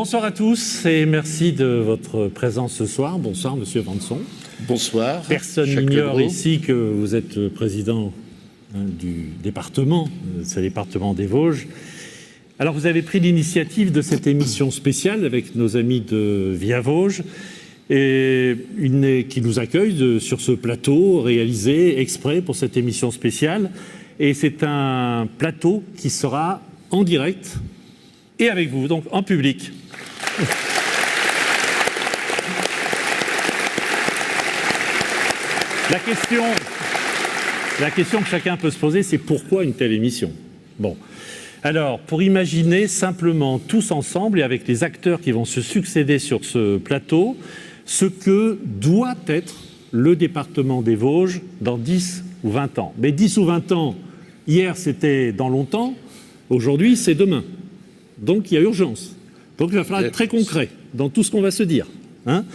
Bonsoir à tous et merci de votre présence ce soir. Bonsoir Monsieur Vanson. Bonsoir. Personne n'ignore ici que vous êtes président du département, ce département des Vosges. Alors vous avez pris l'initiative de cette émission spéciale avec nos amis de Via Vosges et qui nous accueille sur ce plateau réalisé exprès pour cette émission spéciale. Et c'est un plateau qui sera en direct et avec vous, donc en public. La question que chacun peut se poser, c'est pourquoi une telle émission ? Bon, alors, pour imaginer simplement tous ensemble et avec les acteurs qui vont se succéder sur ce plateau, ce que doit être le département des Vosges dans 10 ou 20 ans. Mais 10 ou 20 ans, hier c'était dans longtemps, aujourd'hui c'est demain. Donc il y a urgence. Donc il va falloir être très concret dans tout ce qu'on va se dire. Hein ?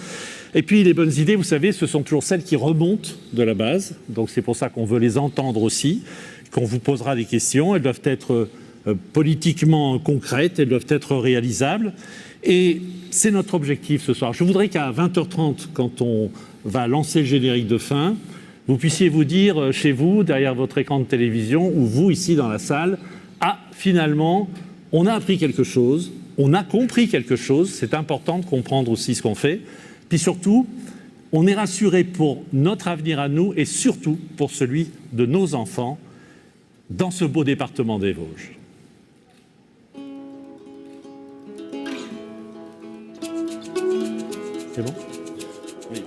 Et puis les bonnes idées, vous savez, ce sont toujours celles qui remontent de la base. Donc c'est pour ça qu'on veut les entendre aussi, qu'on vous posera des questions. Elles doivent être politiquement concrètes, elles doivent être réalisables. Et c'est notre objectif ce soir. Je voudrais qu'à 20h30, quand on va lancer le générique de fin, vous puissiez vous dire chez vous, derrière votre écran de télévision, ou vous ici dans la salle, ah, finalement, on a appris quelque chose, on a compris quelque chose, c'est important de comprendre aussi ce qu'on fait. Puis surtout, on est rassuré pour notre avenir à nous et surtout pour celui de nos enfants dans ce beau département des Vosges. C'est bon ? Oui.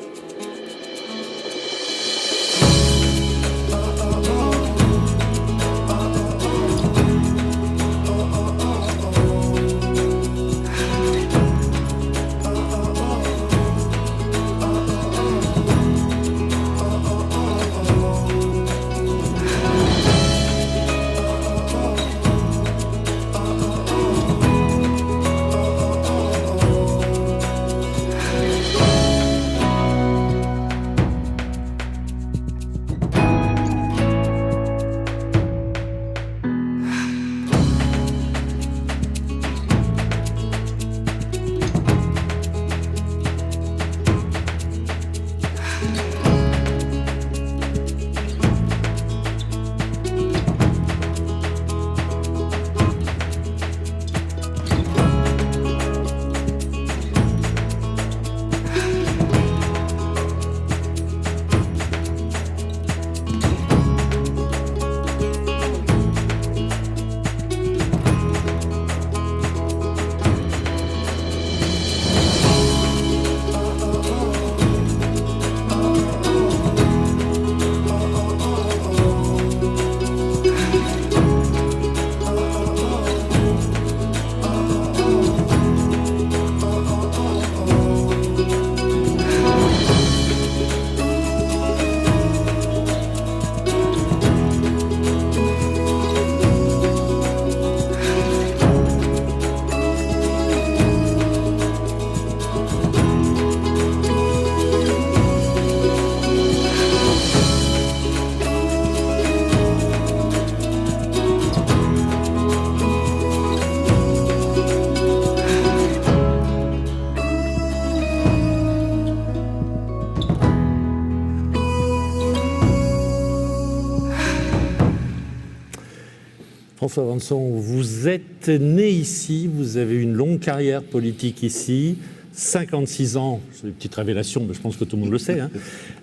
François Vanson, vous êtes né ici, vous avez une longue carrière politique ici, 56 ans, c'est une petite révélation, mais je pense que tout le monde le sait, hein,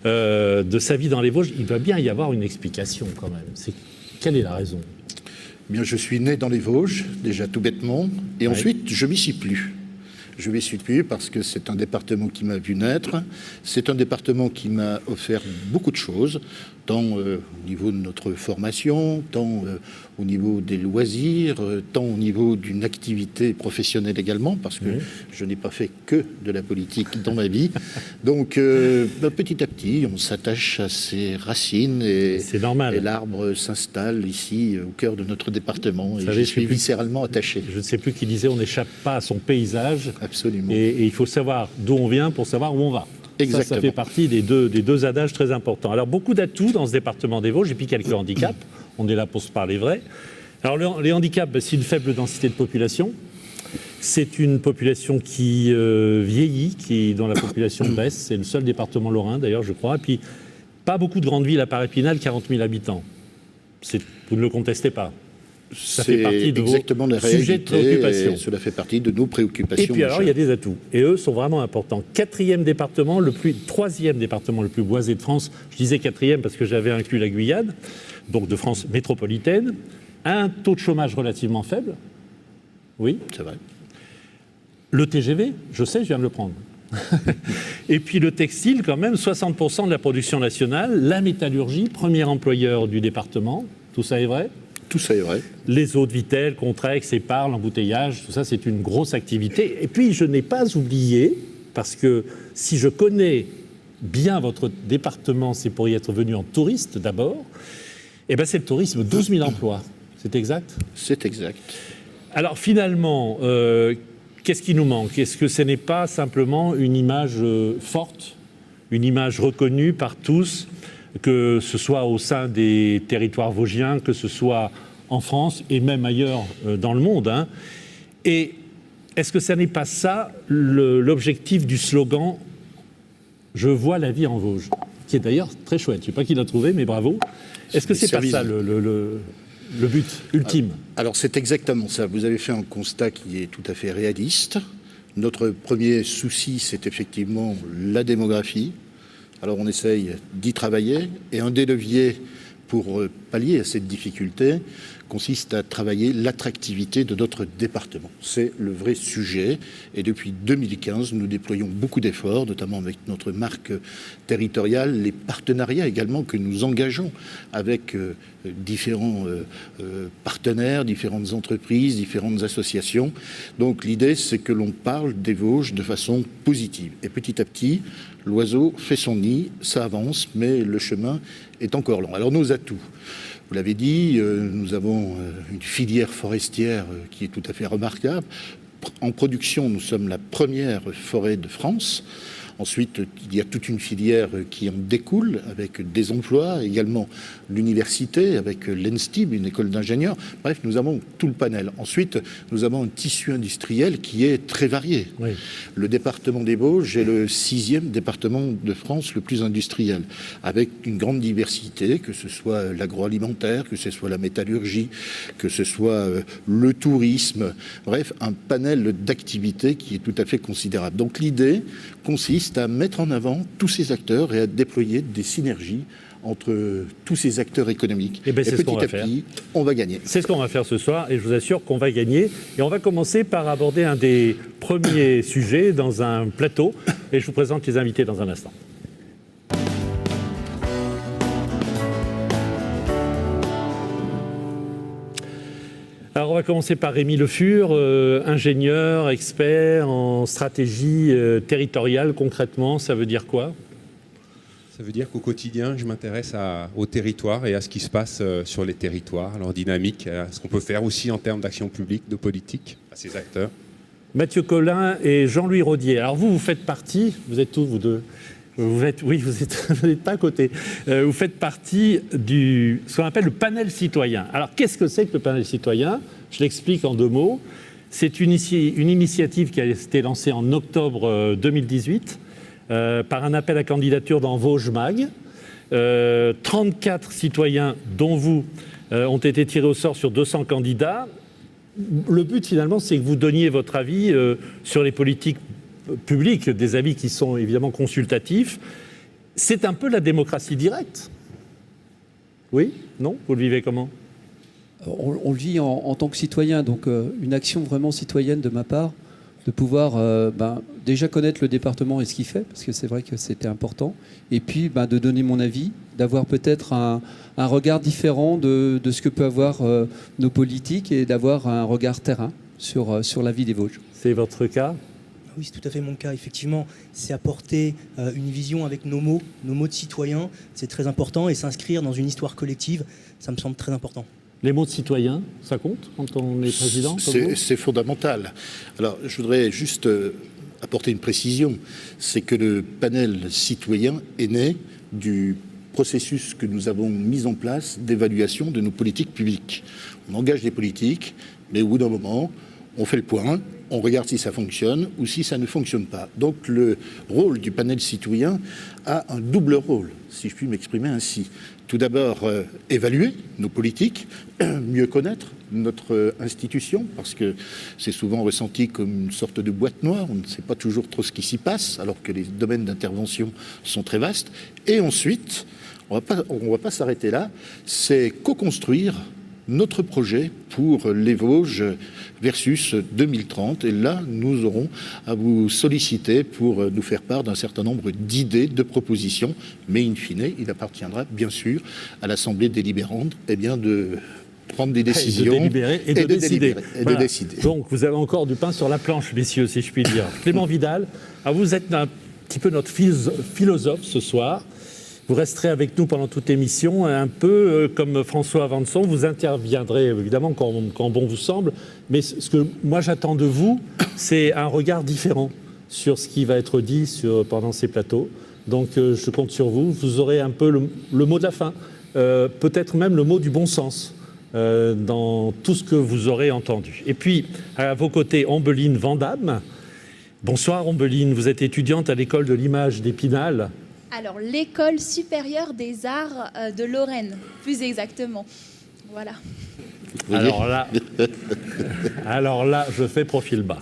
de sa vie dans les Vosges. Il doit bien y avoir une explication quand même. Quelle est la raison ? Eh bien, je suis né dans les Vosges, déjà tout bêtement, et ensuite je m'y suis plus. Je m'y suis plus parce que c'est un département qui m'a vu naître, c'est un département qui m'a offert beaucoup de choses, tant au niveau de notre formation, tant au niveau des loisirs, tant au niveau d'une activité professionnelle également, parce que je n'ai pas fait que de la politique dans ma vie. Donc petit à petit, on s'attache à ses racines et, c'est normal. Et l'arbre s'installe ici au cœur de notre département. Et je suis viscéralement attaché. Je ne sais plus qui disait, on n'échappe pas à son paysage. Absolument. Et il faut savoir d'où on vient pour savoir où on va. Exactement. Ça fait partie des deux adages très importants. Alors, beaucoup d'atouts dans ce département des Vosges, et puis quelques handicaps. On est là pour se parler vrai. Alors, les handicaps, c'est une faible densité de population. C'est une population qui vieillit, dont la population baisse. C'est le seul département lorrain, d'ailleurs, je crois. Et puis, pas beaucoup de grandes villes à part Épinal, 40 000 habitants. Vous ne le contestez pas. Ça fait partie de exactement vos sujets de préoccupation. Cela fait partie de nos préoccupations. Et puis alors, il y a des atouts. Et eux sont vraiment importants. Troisième département le plus boisé de France. Je disais quatrième parce que j'avais inclus la Guyane, donc de France métropolitaine. Un taux de chômage relativement faible. Oui. C'est vrai. Le TGV, je sais, je viens de le prendre. Et puis le textile, quand même, 60% de la production nationale. La métallurgie, premier employeur du département. Tout ça est vrai ? Tout ça est vrai. Les eaux de Vittel, Contrex, Épargne, l'embouteillage, tout ça, c'est une grosse activité. Et puis, je n'ai pas oublié, parce que si je connais bien votre département, c'est pour y être venu en touriste d'abord, eh bien, c'est le tourisme, 12 000 emplois. C'est exact ? C'est exact. Alors, finalement, qu'est-ce qui nous manque ? Est-ce que ce n'est pas simplement une image forte, une image reconnue par tous, que ce soit au sein des territoires vosgiens, que ce soit en France et même ailleurs dans le monde, hein. Et est-ce que ça n'est pas ça l'objectif du slogan « Je vois la vie en Vosges », qui est d'ailleurs très chouette. Je ne sais pas qui l'a trouvé, mais bravo. Est-ce que c'est pas ça le but ultime ? Alors c'est exactement ça. Vous avez fait un constat qui est tout à fait réaliste. Notre premier souci, c'est effectivement la démographie. Alors on essaye d'y travailler, et un des leviers pour pallier à cette difficulté consiste à travailler l'attractivité de notre département. C'est le vrai sujet, et depuis 2015, nous déployons beaucoup d'efforts, notamment avec notre marque territoriale, les partenariats également que nous engageons avec différents partenaires, différentes entreprises, différentes associations. Donc l'idée, c'est que l'on parle des Vosges de façon positive. Et petit à petit, l'oiseau fait son nid, ça avance, mais le chemin est encore long. Alors nos atouts, vous l'avez dit, nous avons une filière forestière qui est tout à fait remarquable. En production, nous sommes la première forêt de France. Ensuite, il y a toute une filière qui en découle avec des emplois, également l'université avec l'ENSTIB, une école d'ingénieurs. Bref, nous avons tout le panel. Ensuite, nous avons un tissu industriel qui est très varié. Oui. Le département des Vosges est le 6e département de France le plus industriel, avec une grande diversité, que ce soit l'agroalimentaire, que ce soit la métallurgie, que ce soit le tourisme. Bref, un panel d'activités qui est tout à fait considérable. Donc l'idée consiste à mettre en avant tous ces acteurs et à déployer des synergies entre tous ces acteurs économiques. Et petit à petit, on va gagner. C'est ce qu'on va faire ce soir, et je vous assure qu'on va gagner. Et on va commencer par aborder un des premiers sujets dans un plateau, et je vous présente les invités dans un instant. Alors on va commencer par Rémi Le Fur, ingénieur, expert en stratégie territoriale. Concrètement, ça veut dire quoi ? Ça veut dire qu'au quotidien, je m'intéresse au territoire et à ce qui se passe sur les territoires, à leur dynamique, à ce qu'on peut faire aussi en termes d'action publique, de politique, à ces acteurs. Mathieu Collin et Jean-Louis Rodier. Alors vous faites partie, vous êtes tous vous deux, vous n'êtes pas à côté. Vous faites partie de ce qu'on appelle le panel citoyen. Alors qu'est-ce que c'est que le panel citoyen ? Je l'explique en 2 mots. C'est une initiative qui a été lancée en octobre 2018 par un appel à candidature dans Vosges Mag. 34 citoyens, dont vous, ont été tirés au sort sur 200 candidats. Le but finalement, c'est que vous donniez votre avis sur les politiques publics, des avis qui sont évidemment consultatifs. C'est un peu la démocratie directe. Oui ? Non ? Vous le vivez comment ? On le vit en tant que citoyen, donc une action vraiment citoyenne de ma part, de pouvoir déjà connaître le département et ce qu'il fait, parce que c'est vrai que c'était important, et puis de donner mon avis, d'avoir peut-être un regard différent de ce que peut avoir nos politiques, et d'avoir un regard terrain sur la vie des Vosges. C'est votre cas ? Oui, c'est tout à fait mon cas, effectivement. C'est apporter une vision avec nos mots de citoyens, c'est très important, et s'inscrire dans une histoire collective, ça me semble très important. Les mots de citoyen, ça compte quand on est président ? C'est fondamental. Alors, je voudrais juste apporter une précision. C'est que le panel citoyen est né du processus que nous avons mis en place d'évaluation de nos politiques publiques. On engage des politiques, mais au bout d'un moment, on fait le point, on regarde si ça fonctionne ou si ça ne fonctionne pas. Donc le rôle du panel citoyen a un double rôle, si je puis m'exprimer ainsi. Tout d'abord, évaluer nos politiques, mieux connaître notre institution, parce que c'est souvent ressenti comme une sorte de boîte noire, on ne sait pas toujours trop ce qui s'y passe, alors que les domaines d'intervention sont très vastes. Et ensuite, on ne va pas s'arrêter là, c'est co-construire notre projet pour les Vosges versus 2030. Et là, nous aurons à vous solliciter pour nous faire part d'un certain nombre d'idées, de propositions. Mais in fine, il appartiendra bien sûr à l'Assemblée délibérante de prendre des décisions. Et de délibérer et de décider. Voilà. Décider. Donc, vous avez encore du pain sur la planche, messieurs, si je puis dire. Clément Vidal, vous êtes un petit peu notre philosophe ce soir. Vous resterez avec nous pendant toute l'émission, un peu comme François Avançon. Vous interviendrez évidemment quand bon vous semble. Mais ce que moi j'attends de vous, c'est un regard différent sur ce qui va être dit pendant ces plateaux. Donc je compte sur vous. Vous aurez un peu le mot de la fin, peut-être même le mot du bon sens dans tout ce que vous aurez entendu. Et puis, à vos côtés, Ombeline Vandamme. Bonsoir Ombeline, vous êtes étudiante à l'école de l'image d'Épinal. Alors, l'école supérieure des arts de Lorraine, plus exactement. Voilà. Alors là, je fais profil bas.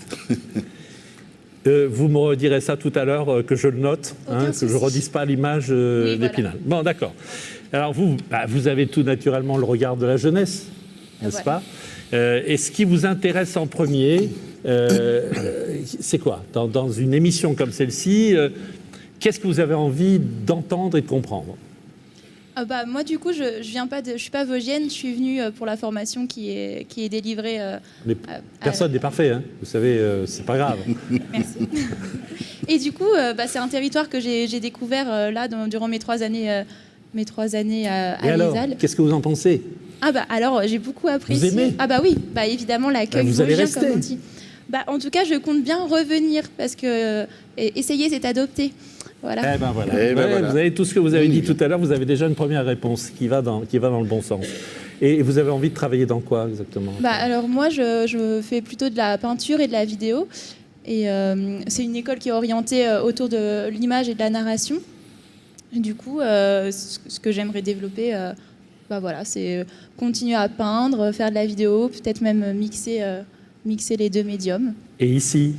Vous me redirez ça tout à l'heure, que je le note, que je ne redise pas l'image d'Épinal. Voilà. Bon, d'accord. Alors vous avez tout naturellement le regard de la jeunesse, n'est-ce pas ? Et ce qui vous intéresse en premier, c'est quoi ? Dans une émission comme celle-ci, qu'est-ce que vous avez envie d'entendre et de comprendre ? Moi, du coup, je suis pas vosgienne, je suis venue pour la formation qui est délivrée. Personne n'est parfait, hein. Vous savez, c'est pas grave. Merci. Et du coup, c'est un territoire que j'ai découvert durant mes 3 années à l'ESAL. Qu'est-ce que vous en pensez ? Alors, j'ai beaucoup apprécié. Vous aimez ? Oui, évidemment, l'accueil vous allez vosgien, rester. comme on dit. En tout cas, je compte bien revenir, parce que essayer, c'est adopter. Voilà. Voilà. Vous avez tout ce que vous avez dit tout à l'heure, vous avez déjà une première réponse qui va dans le bon sens. Et vous avez envie de travailler dans quoi exactement ? Alors moi, je fais plutôt de la peinture et de la vidéo. Et c'est une école qui est orientée autour de l'image et de la narration. Et du coup, ce que j'aimerais développer, c'est continuer à peindre, faire de la vidéo, peut-être même mixer les deux médiums. Et ici ?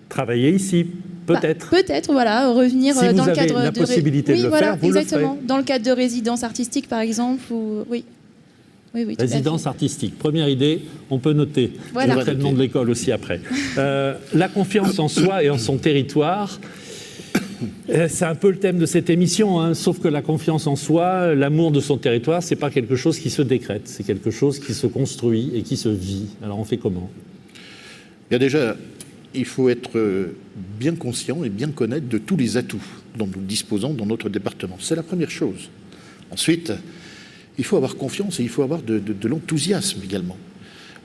Travailler ici ? Peut-être. Peut-être, revenir si dans le cadre de... Si vous avez la possibilité de le faire, vous exactement. le ferez. Dans le cadre de résidence artistique, par exemple, oui. Résidence artistique. Première idée, on peut noter. Voilà. Je mettrai le nom de l'école aussi après. La confiance en soi et en son territoire, c'est un peu le thème de cette émission, hein, sauf que la confiance en soi, l'amour de son territoire, c'est pas quelque chose qui se décrète, c'est quelque chose qui se construit et qui se vit. Alors on fait comment ? Bien déjà, il faut être bien conscient et bien connaître de tous les atouts dont nous disposons dans notre département. C'est la première chose. Ensuite, il faut avoir confiance et il faut avoir de l'enthousiasme également.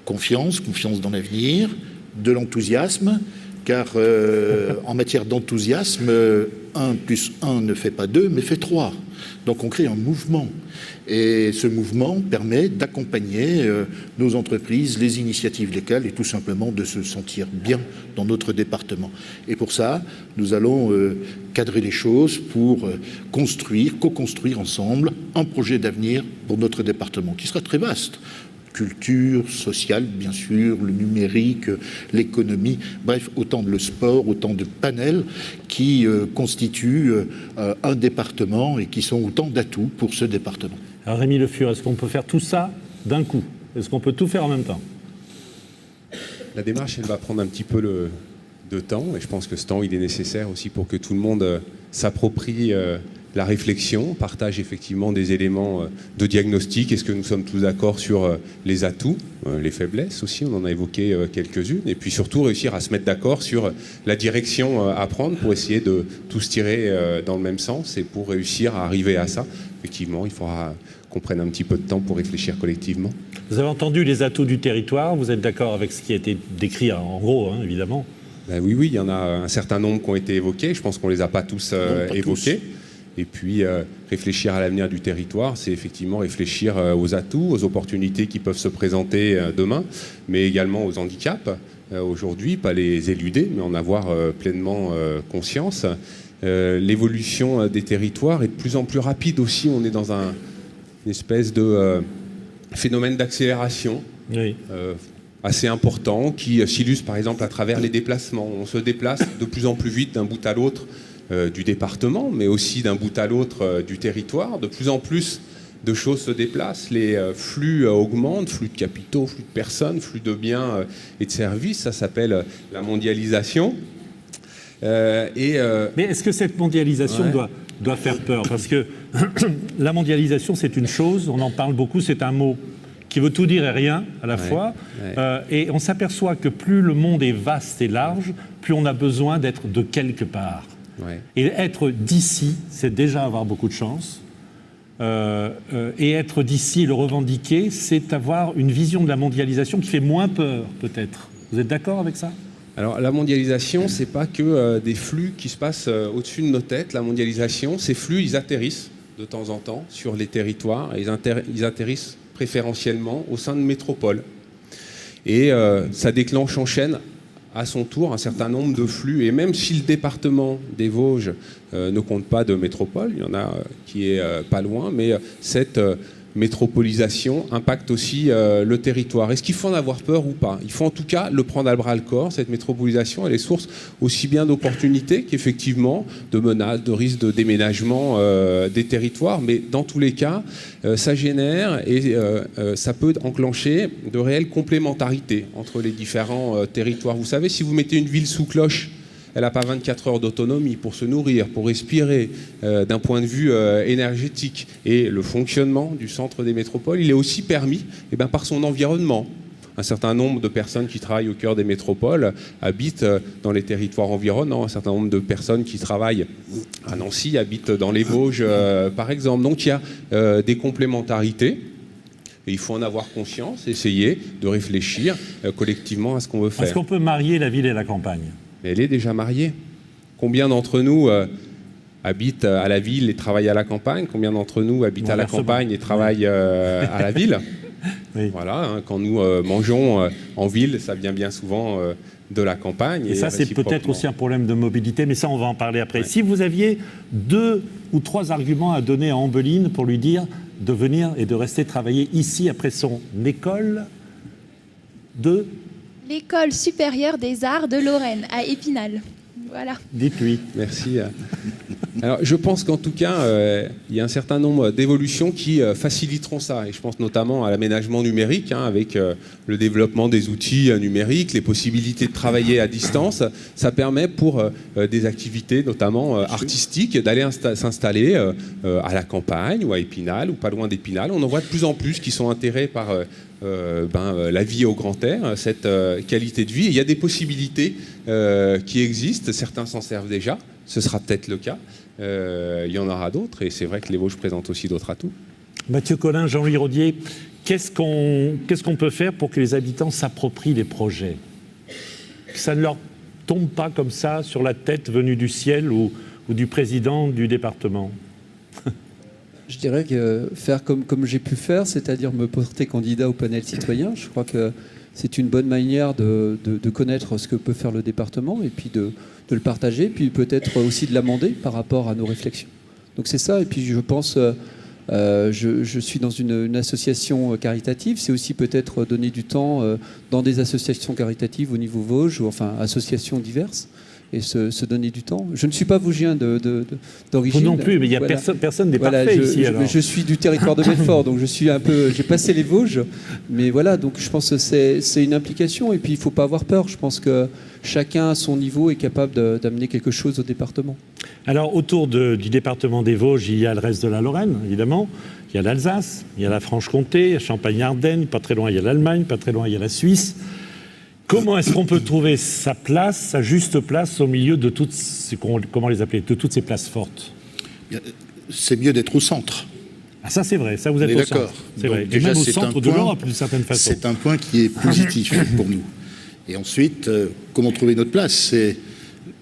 Confiance dans l'avenir, de l'enthousiasme, car en matière d'enthousiasme, 1 + 1 ne fait pas 2, mais fait 3. Donc on crée un mouvement. Et ce mouvement permet d'accompagner nos entreprises, les initiatives locales et tout simplement de se sentir bien dans notre département. Et pour ça, nous allons cadrer les choses pour co-construire ensemble un projet d'avenir pour notre département qui sera très vaste. Culture, sociale, bien sûr, le numérique, l'économie, bref, autant de le sport, autant de panels qui constituent un département et qui sont autant d'atouts pour ce département. Alors Rémi Le Fur, est-ce qu'on peut faire tout ça d'un coup ? Est-ce qu'on peut tout faire en même temps ? La démarche, elle va prendre un petit peu de temps, et je pense que ce temps, il est nécessaire aussi pour que tout le monde s'approprie la réflexion, partage effectivement des éléments de diagnostic. Est-ce que nous sommes tous d'accord sur les atouts, les faiblesses aussi, on en a évoqué quelques-unes, et puis surtout réussir à se mettre d'accord sur la direction à prendre pour essayer de tous tirer dans le même sens, et pour réussir à arriver à ça, effectivement, il faudra qu'on prenne un petit peu de temps pour réfléchir collectivement. Vous avez entendu les atouts du territoire, vous êtes d'accord avec ce qui a été décrit en gros, hein, évidemment ? Oui, il y en a un certain nombre qui ont été évoqués, je pense qu'on ne les a pas tous évoqués. Et puis, réfléchir à l'avenir du territoire, c'est effectivement réfléchir aux atouts, aux opportunités qui peuvent se présenter demain, mais également aux handicaps, aujourd'hui, pas les éluder, mais en avoir pleinement conscience. L'évolution des territoires est de plus en plus rapide aussi. On est dans une espèce de phénomène d'accélération assez important qui s'illustre par exemple à travers les déplacements. On se déplace de plus en plus vite d'un bout à l'autre du département, mais aussi d'un bout à l'autre du territoire. De plus en plus de choses se déplacent, les flux augmentent, flux de capitaux, flux de personnes, flux de biens et de services. Ça s'appelle la mondialisation. Mais est-ce que cette mondialisation doit faire peur? Parce que la mondialisation, c'est une chose, on en parle beaucoup, c'est un mot qui veut tout dire et rien à la fois. Et on s'aperçoit que plus le monde est vaste et large, plus on a besoin d'être de quelque part. Et être d'ici, c'est déjà avoir beaucoup de chance. Et être d'ici, le revendiquer, c'est avoir une vision de la mondialisation qui fait moins peur, peut-être. Vous êtes d'accord avec ça? Alors la mondialisation, c'est pas que des flux qui se passent au-dessus de nos têtes. La mondialisation, ces flux, ils atterrissent de temps en temps sur les territoires. Et ils atterrissent préférentiellement au sein de métropoles. Et ça déclenche en chaîne à son tour un certain nombre de flux. Et même si le département des Vosges ne compte pas de métropole, il y en a qui est pas loin, mais cette métropolisation impacte aussi le territoire. Est-ce qu'il faut en avoir peur ou pas? Il faut en tout cas le prendre à bras-le-corps. Cette métropolisation, elle est source aussi bien d'opportunités qu'effectivement de menaces, de risques de déménagement des territoires. Mais dans tous les cas, ça génère et ça peut enclencher de réelles complémentarités entre les différents territoires. Vous savez, si vous mettez une ville sous cloche, elle n'a pas 24 heures d'autonomie pour se nourrir, pour respirer, d'un point de vue énergétique. Et le fonctionnement du centre des métropoles, il est aussi permis par son environnement. Un certain nombre de personnes qui travaillent au cœur des métropoles habitent dans les territoires environnants. Un certain nombre de personnes qui travaillent à Nancy habitent dans les Vosges, par exemple. Donc il y a des complémentarités. Et il faut en avoir conscience, essayer de réfléchir collectivement à ce qu'on veut faire. Est-ce qu'on peut marier la ville et la campagne? Mais elle est déjà mariée. Combien d'entre nous habitent à la ville et travaillent à la campagne? Combien d'entre nous habitent à la campagne et travaillent à la ville? Voilà, quand nous mangeons en ville, ça vient bien souvent de la campagne. Et ça, c'est peut-être aussi un problème de mobilité, mais ça, on va en parler après. Si vous aviez 2 ou 3 arguments à donner à Ambeline pour lui dire de venir et de rester travailler ici après son école de... L'école supérieure des arts de Lorraine, à Épinal. Voilà. Dites-lui. Merci. Alors, je pense qu'en tout cas, il y a un certain nombre d'évolutions qui faciliteront ça. Et je pense notamment à l'aménagement numérique, avec le développement des outils numériques, les possibilités de travailler à distance. Ça permet pour des activités, notamment artistiques, d'aller s'installer à la campagne ou à Épinal ou pas loin d'Épinal. On en voit de plus en plus qui sont intéressés par... la vie au grand air, cette qualité de vie. Et il y a des possibilités qui existent, certains s'en servent déjà, ce sera peut-être le cas, il y en aura d'autres, et c'est vrai que les Vosges présentent aussi d'autres atouts. Mathieu Collin, Jean-Louis Rodier, qu'est-ce qu'on peut faire pour que les habitants s'approprient les projets? Que ça ne leur tombe pas comme ça sur la tête venue du ciel ou du président du département? Je dirais que faire comme j'ai pu faire, c'est-à-dire me porter candidat au panel citoyen, je crois que c'est une bonne manière de connaître ce que peut faire le département et puis de le partager, puis peut-être aussi de l'amender par rapport à nos réflexions. Donc c'est ça, et puis je pense, je suis dans une association caritative, c'est aussi peut-être donner du temps dans des associations caritatives au niveau Vosges, ou enfin associations diverses, et se donner du temps. Je ne suis pas vosgien d'origine. Vous non plus, mais il y a personne n'est parfait ici. Je suis du territoire de Belfort, donc j'ai passé les Vosges, mais voilà, donc je pense que c'est une implication, et puis il ne faut pas avoir peur. Je pense que chacun à son niveau est capable d'amener quelque chose au département. Alors autour du département des Vosges, il y a le reste de la Lorraine, évidemment. Il y a l'Alsace, il y a la Franche-Comté, Champagne-Ardenne, pas très loin il y a l'Allemagne, pas très loin il y a la Suisse. Comment est-ce qu'on peut trouver sa place, sa juste place au milieu de toutes ces, comment les appeler, de toutes ces places fortes? C'est mieux d'être au centre. Ah ça c'est vrai, ça vous êtes au centre. C'est vrai. Et même au centre de l'Europe d'une certaine façon. C'est un point qui est positif pour nous. Et ensuite, comment trouver notre place? C'est,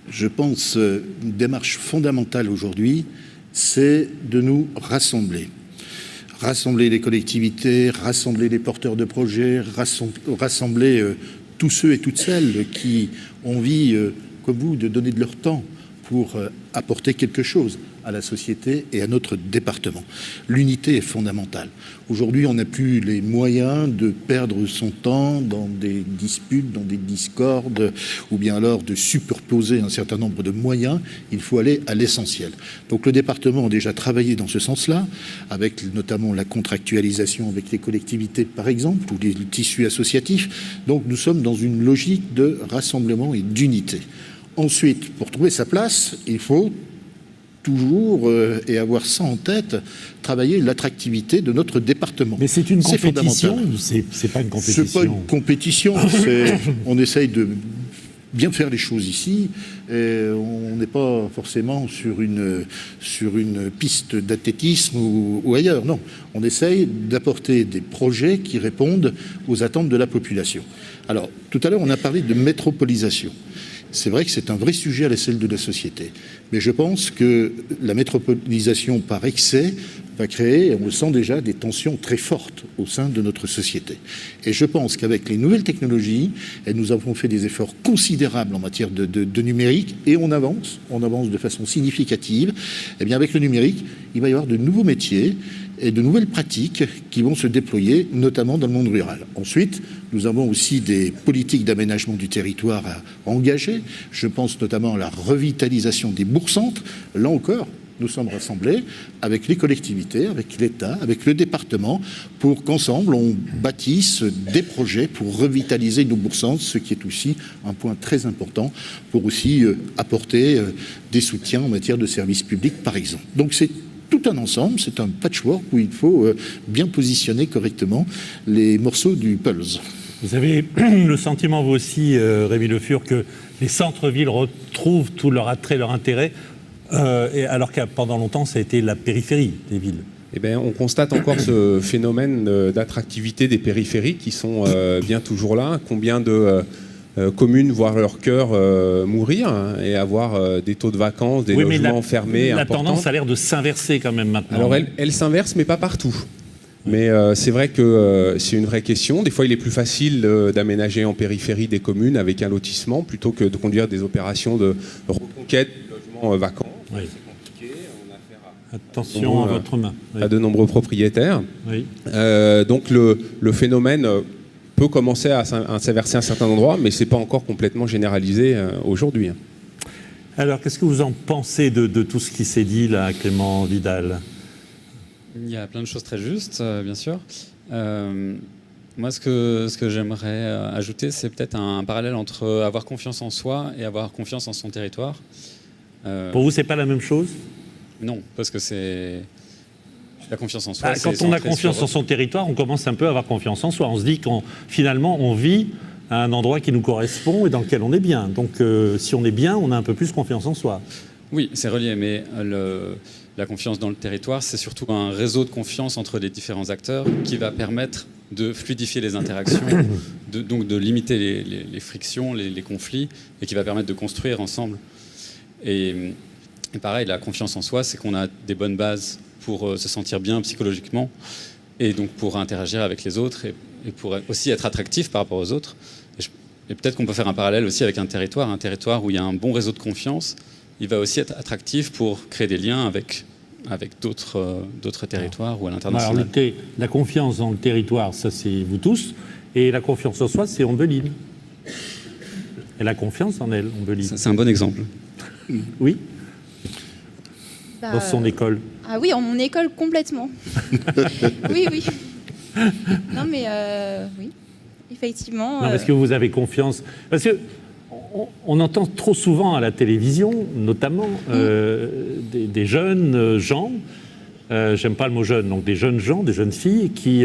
je pense, une démarche fondamentale aujourd'hui, c'est de nous rassembler. Rassembler les collectivités, rassembler les porteurs de projets, rassembler tous ceux et toutes celles qui ont envie, comme vous, de donner de leur temps pour apporter quelque chose à la société et à notre département. L'unité est fondamentale. Aujourd'hui, on n'a plus les moyens de perdre son temps dans des disputes, dans des discordes, ou bien alors de superposer un certain nombre de moyens. Il faut aller à l'essentiel. Donc le département a déjà travaillé dans ce sens-là, avec notamment la contractualisation avec les collectivités, par exemple, ou les tissus associatifs. Donc nous sommes dans une logique de rassemblement et d'unité. Ensuite, pour trouver sa place, il faut toujours, et avoir ça en tête, travailler l'attractivité de notre département. Mais c'est une compétition ou c'est pas une compétition? C'est pas une compétition, on essaye de bien faire les choses ici, et on n'est pas forcément sur une piste d'athlétisme ou ailleurs, non. On essaye d'apporter des projets qui répondent aux attentes de la population. Alors, tout à l'heure, on a parlé de métropolisation. C'est vrai que c'est un vrai sujet à l'échelle de la société. Mais je pense que la métropolisation par excès va créer, on le sent déjà, des tensions très fortes au sein de notre société. Et je pense qu'avec les nouvelles technologies, et nous avons fait des efforts considérables en matière de numérique, et on avance de façon significative, et bien avec le numérique, il va y avoir de nouveaux métiers et de nouvelles pratiques qui vont se déployer, notamment dans le monde rural. Ensuite, nous avons aussi des politiques d'aménagement du territoire à engager. Je pense notamment à la revitalisation des bourgs-centres. Là encore, nous sommes rassemblés avec les collectivités, avec l'État, avec le département, pour qu'ensemble, on bâtisse des projets pour revitaliser nos bourgs-centres, ce qui est aussi un point très important pour aussi apporter des soutiens en matière de services publics, par exemple. Donc c'est tout un ensemble, c'est un patchwork où il faut bien positionner correctement les morceaux du puzzle. Vous avez le sentiment, vous aussi, Rémi Le Fur, que les centres-villes retrouvent tout leur attrait, leur intérêt, alors que pendant longtemps, ça a été la périphérie des villes? Eh bien, on constate encore ce phénomène d'attractivité des périphéries qui sont bien toujours là. Combien de communes voir leur cœur mourir, hein, et avoir des taux de vacances, des logements fermés importants. La tendance a l'air de s'inverser quand même maintenant. Alors elle s'inverse, mais pas partout. Mais c'est vrai que c'est une vraie question. Des fois, il est plus facile d'aménager en périphérie des communes avec un lotissement plutôt que de conduire des opérations de reconquête de logements vacants. Oui. C'est compliqué. On a affaire Attention à votre main. Oui. À de nombreux propriétaires. Oui. Donc le phénomène peut commencer à s'inverser à un certain endroit, mais ce n'est pas encore complètement généralisé aujourd'hui. Alors, qu'est-ce que vous en pensez de tout ce qui s'est dit là, Clément Vidal? Il y a plein de choses très justes, bien sûr. Moi, ce que j'aimerais ajouter, c'est peut-être un parallèle entre avoir confiance en soi et avoir confiance en son territoire. Pour vous, c'est pas la même chose? Non, parce que c'est la confiance en soi. Quand on a confiance en son territoire, on commence un peu à avoir confiance en soi. On se dit qu'on finalement, on vit à un endroit qui nous correspond et dans lequel on est bien. Donc, si on est bien, on a un peu plus confiance en soi. Oui, c'est relié, mais la confiance dans le territoire, c'est surtout un réseau de confiance entre les différents acteurs qui va permettre de fluidifier les interactions, donc de limiter les frictions, les conflits, et qui va permettre de construire ensemble. Et pareil, la confiance en soi, c'est qu'on a des bonnes bases pour se sentir bien psychologiquement, et donc pour interagir avec les autres, et pour aussi être attractif par rapport aux autres. Et peut-être qu'on peut faire un parallèle aussi avec un territoire où il y a un bon réseau de confiance. Il va aussi être attractif pour créer des liens avec d'autres territoires ou à l'international. Alors, la confiance dans le territoire, ça c'est vous tous, et la confiance en soi, c'est Ombeline. Et la confiance en elle, Ombeline. C'est un bon exemple. Oui. Dans son école. Ah oui, en mon école, complètement. Oui. Non, mais oui, effectivement. Non, parce que vous avez confiance. Parce que on entend trop souvent à la télévision, notamment, des jeunes gens, j'aime pas le mot jeune, donc des jeunes gens, des jeunes filles qui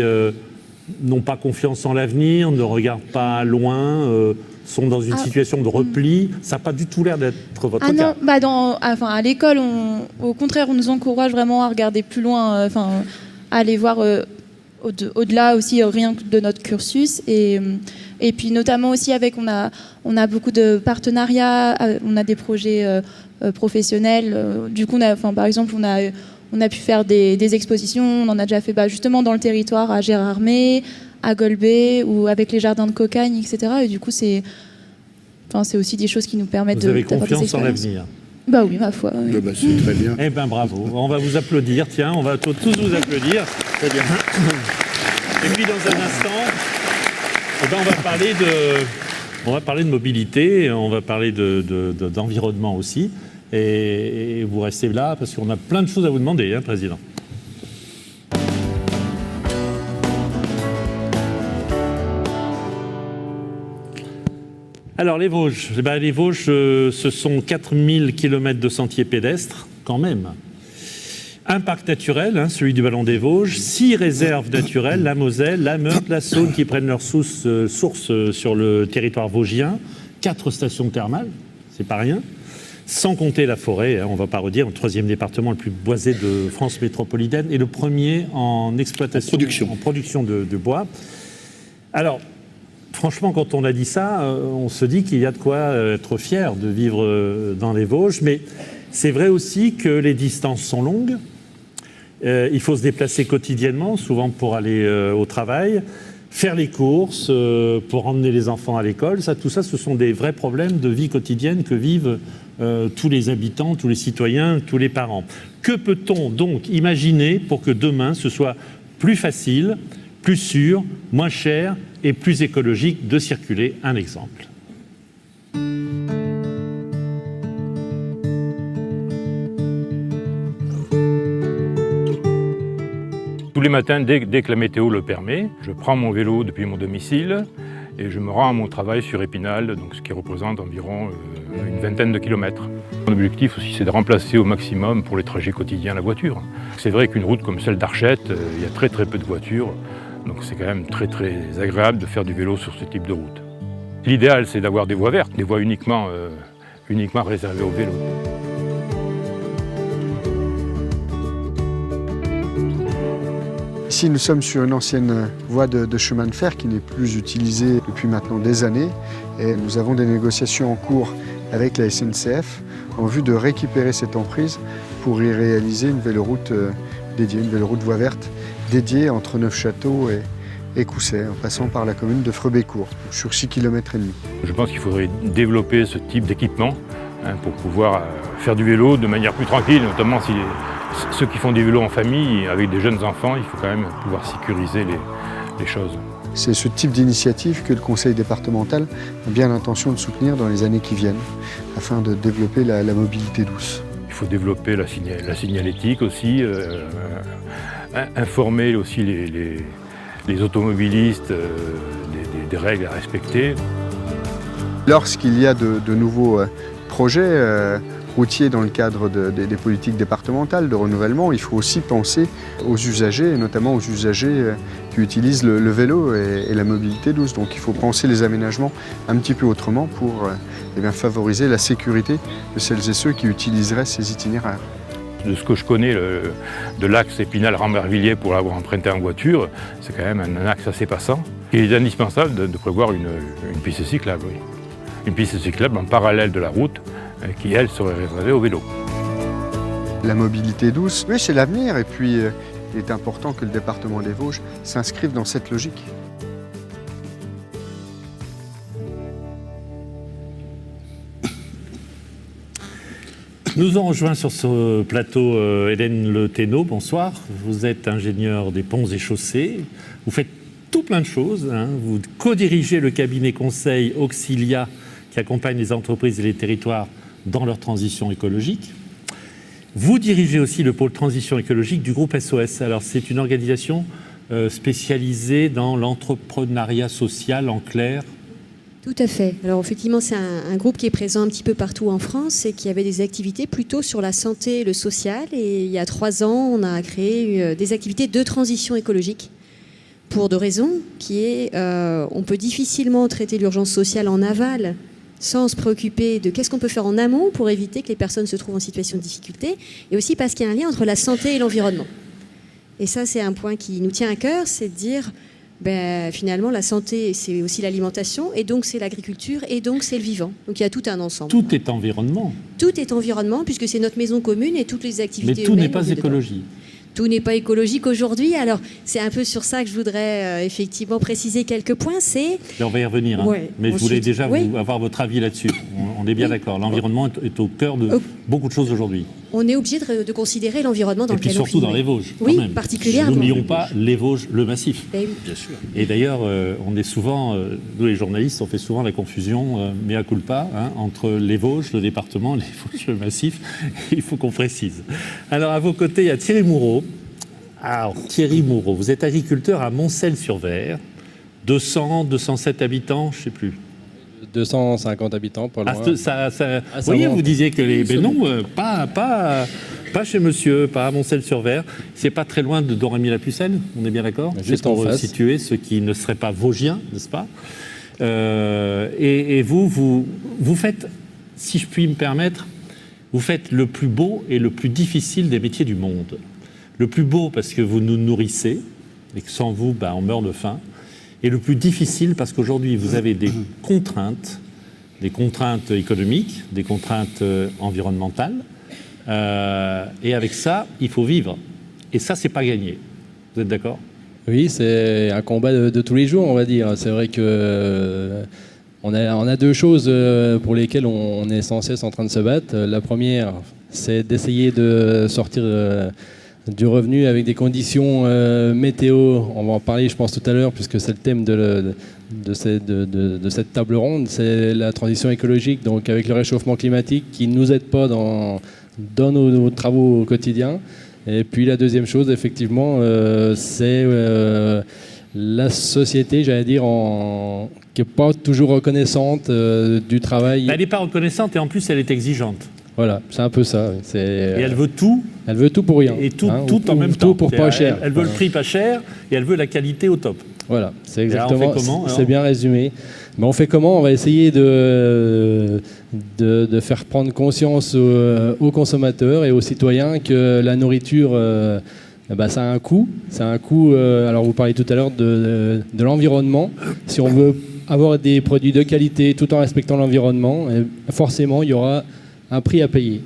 n'ont pas confiance en l'avenir, ne regardent pas loin, sont dans une situation de repli. Ça n'a pas du tout l'air d'être votre cas. Non, à l'école, au contraire, on nous encourage vraiment à regarder plus loin, à aller voir au-delà aussi, rien que de notre cursus. Et puis notamment aussi on a beaucoup de partenariats, on a des projets professionnels. Du coup, par exemple, on a pu faire des expositions. On en a déjà fait justement dans le territoire à Gérardmer, à Golbet ou avec les jardins de Cocagne, etc. Et du coup, c'est aussi des choses qui nous permettent Vous avez d'avoir des confiance en expériences. l'avenir? Bah oui, ma foi. Oui. Bah, c'est très bien. Eh bien, bravo. On va vous applaudir. Tiens, on va tous vous applaudir. Très bien. Et puis, dans un instant, eh ben, on va parler de mobilité, on va parler d'environnement aussi. Et vous restez là parce qu'on a plein de choses à vous demander, hein, Président. Alors, les Vosges. Les Vosges, ce sont 4000 km de sentiers pédestres, quand même. Un parc naturel, hein, celui du Vallon des Vosges, 6 réserves naturelles, la Moselle, la Meurthe, la Saône, qui prennent leur source sur le territoire vosgien, 4 stations thermales, c'est pas rien, sans compter la forêt, hein, on ne va pas redire, le 3e département le plus boisé de France métropolitaine et le premier en exploitation, en production de bois. Alors, franchement, quand on a dit ça, on se dit qu'il y a de quoi être fier de vivre dans les Vosges, mais c'est vrai aussi que les distances sont longues. Il faut se déplacer quotidiennement, souvent pour aller au travail, faire les courses, pour emmener les enfants à l'école. Tout ça, ce sont des vrais problèmes de vie quotidienne que vivent tous les habitants, tous les citoyens, tous les parents. Que peut-on donc imaginer pour que demain, ce soit plus facile, plus sûr, moins cher et plus écologique de circuler? Un exemple. Tous les matins, dès que la météo le permet, je prends mon vélo depuis mon domicile et je me rends à mon travail sur Épinal, donc ce qui représente environ une vingtaine de kilomètres. Mon objectif aussi, c'est de remplacer au maximum pour les trajets quotidiens la voiture. C'est vrai qu'une route comme celle d'Archette, il y a très peu de voitures, donc c'est quand même très agréable de faire du vélo sur ce type de route. L'idéal, c'est d'avoir des voies vertes, des voies uniquement réservées au vélo. Ici, nous sommes sur une ancienne voie de chemin de fer qui n'est plus utilisée depuis maintenant des années. Et nous avons des négociations en cours avec la SNCF en vue de récupérer cette emprise pour y réaliser une véloroute dédiée, une véloroute voie verte dédiée entre Neufchâteau et Coussay, en passant par la commune de Freubécourt, sur 6,5 km. Je pense qu'il faudrait développer ce type d'équipement pour pouvoir faire du vélo de manière plus tranquille, notamment si ceux qui font des vélos en famille, avec des jeunes enfants, il faut quand même pouvoir sécuriser les choses. C'est ce type d'initiative que le conseil départemental a bien l'intention de soutenir dans les années qui viennent, afin de développer la mobilité douce. Il faut développer la signalétique aussi, informer aussi les automobilistes des règles à respecter. Lorsqu'il y a de nouveaux projets routiers dans le cadre des politiques départementales de renouvellement, il faut aussi penser aux usagers, et notamment aux usagers qui utilisent le vélo et la mobilité douce. Donc il faut penser les aménagements un petit peu autrement pour favoriser la sécurité de celles et ceux qui utiliseraient ces itinéraires. De ce que je connais de l'axe Épinal-Rambervillers pour l'avoir emprunté en voiture, c'est quand même un axe assez passant. Il est indispensable de prévoir une piste cyclable, oui. Une piste cyclable en parallèle de la route qui, elle, serait réservée au vélo. La mobilité douce, oui, c'est l'avenir. Et puis, il est important que le département des Vosges s'inscrive dans cette logique. Nous ont rejoint sur ce plateau Hélène Le Thénault, bonsoir. Vous êtes ingénieur des ponts et chaussées. Vous faites tout plein de choses. Hein. Vous co-dirigez le cabinet conseil Auxilia qui accompagne les entreprises et les territoires dans leur transition écologique. Vous dirigez aussi le pôle transition écologique du groupe SOS. Alors, c'est une organisation spécialisée dans l'entrepreneuriat social, en clair. Tout à fait. Alors effectivement, c'est un groupe qui est présent un petit peu partout en France et qui avait des activités plutôt sur la santé et le social. Et il y a 3 ans, on a créé des activités de transition écologique pour 2 raisons, qui est on peut difficilement traiter l'urgence sociale en aval sans se préoccuper de qu'est-ce qu'on peut faire en amont pour éviter que les personnes se trouvent en situation de difficulté, et aussi parce qu'il y a un lien entre la santé et l'environnement. Et ça, c'est un point qui nous tient à cœur, c'est de dire, finalement, la santé, c'est aussi l'alimentation, et donc c'est l'agriculture, et donc c'est le vivant. Donc il y a tout un ensemble. Tout est environnement. Tout est environnement, puisque c'est notre maison commune et toutes les activités. Mais tout n'est pas écologie. tout n'est pas écologique aujourd'hui. Alors, c'est un peu sur ça que je voudrais effectivement préciser quelques points. Et on va y revenir, hein. Ouais, mais je voulais ensuite, déjà oui. avoir votre avis là-dessus. On est bien d'accord. L'environnement est au cœur de beaucoup de choses aujourd'hui. On est obligé de considérer l'environnement dans Et puis lequel on surtout vit. dans les Vosges, quand Oui, même. particulièrement. N'oublions pas les Vosges, le massif. Et- Bien sûr. Et d'ailleurs, on est souvent, nous les journalistes, on fait souvent la confusion, mea culpa, hein, entre les Vosges, le département, les Vosges, le massif. Il faut qu'on précise. Alors, à vos côtés, il y a Thierry Moureau. Alors, Thierry Moureau, vous êtes agriculteur à Moncel-sur-Vert, 207 habitants, je ne sais plus. 250 habitants, pas loin. Vous voyez, vous disiez que les... Mais non, pas chez monsieur, pas à Moncel-sur-Vert. C'est pas très loin de Don Rémy-la-Pucelle, on est bien d'accord? Juste en face. Situer ceux qui ne seraient pas vosgiens, n'est-ce pas? Et vous faites, si je puis me permettre, vous faites le plus beau et le plus difficile des métiers du monde. Le plus beau parce que vous nous nourrissez, et que sans vous, on meurt de faim. Et le plus difficile parce qu'aujourd'hui, vous avez des contraintes économiques, des contraintes environnementales, et avec ça, il faut vivre. Et ça, c'est pas gagné. Vous êtes d'accord? Oui, c'est un combat de tous les jours, on va dire. C'est vrai que on a deux choses pour lesquelles on est sans cesse en train de se battre. La première, c'est d'essayer de sortir du revenu avec des conditions météo. On va en parler, je pense, tout à l'heure, puisque c'est le thème de cette table ronde. C'est la transition écologique, donc avec le réchauffement climatique qui ne nous aide pas dans nos travaux au quotidien. Et puis la deuxième chose, effectivement, c'est la société, j'allais dire, qui n'est pas toujours reconnaissante du travail. Elle n'est pas reconnaissante et en plus, elle est exigeante. Voilà, c'est un peu ça. Et elle veut tout. Elle veut tout pour rien. Et tout, hein, tout en même tout temps. pour pas cher. Elle veut le prix pas cher et elle veut la qualité au top. Voilà, c'est Et là, on exactement. fait comment, c'est bien résumé. Mais on fait comment? On va essayer de faire prendre conscience aux consommateurs et aux citoyens que la nourriture, ça a un coût. C'est un coût. Alors vous parliez tout à l'heure de l'environnement. Si on veut avoir des produits de qualité tout en respectant l'environnement, forcément il y aura un prix à payer.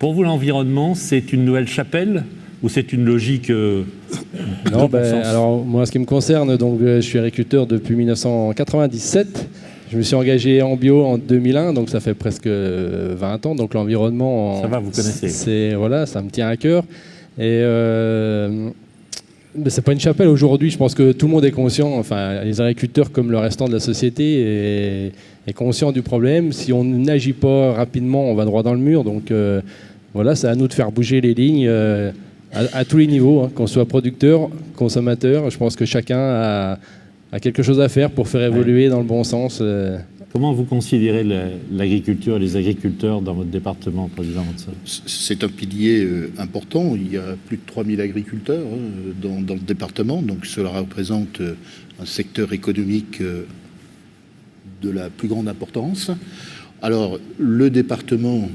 Pour vous, l'environnement, c'est une nouvelle chapelle ou c'est une logique Non, bon sens? alors moi, ce qui me concerne, donc je suis agriculteur depuis 1997. Je me suis engagé en bio en 2001, donc ça fait presque 20 ans. Donc l'environnement, Ça va, vous connaissez. Voilà, ça me tient à cœur. Et c'est pas une chapelle aujourd'hui. Je pense que tout le monde est conscient. Enfin, les agriculteurs, comme le restant de la société, est conscient du problème. Si on n'agit pas rapidement, on va droit dans le mur. Donc voilà, c'est à nous de faire bouger les lignes à tous les niveaux, hein, qu'on soit producteur, consommateur. Je pense que chacun a quelque chose à faire pour faire évoluer dans le bon sens. Comment vous considérez l'agriculture et les agriculteurs dans votre département, Président Motsa? C'est un pilier important. Il y a plus de 3000 agriculteurs dans le département, donc cela représente un secteur économique de la plus grande importance. Alors, le département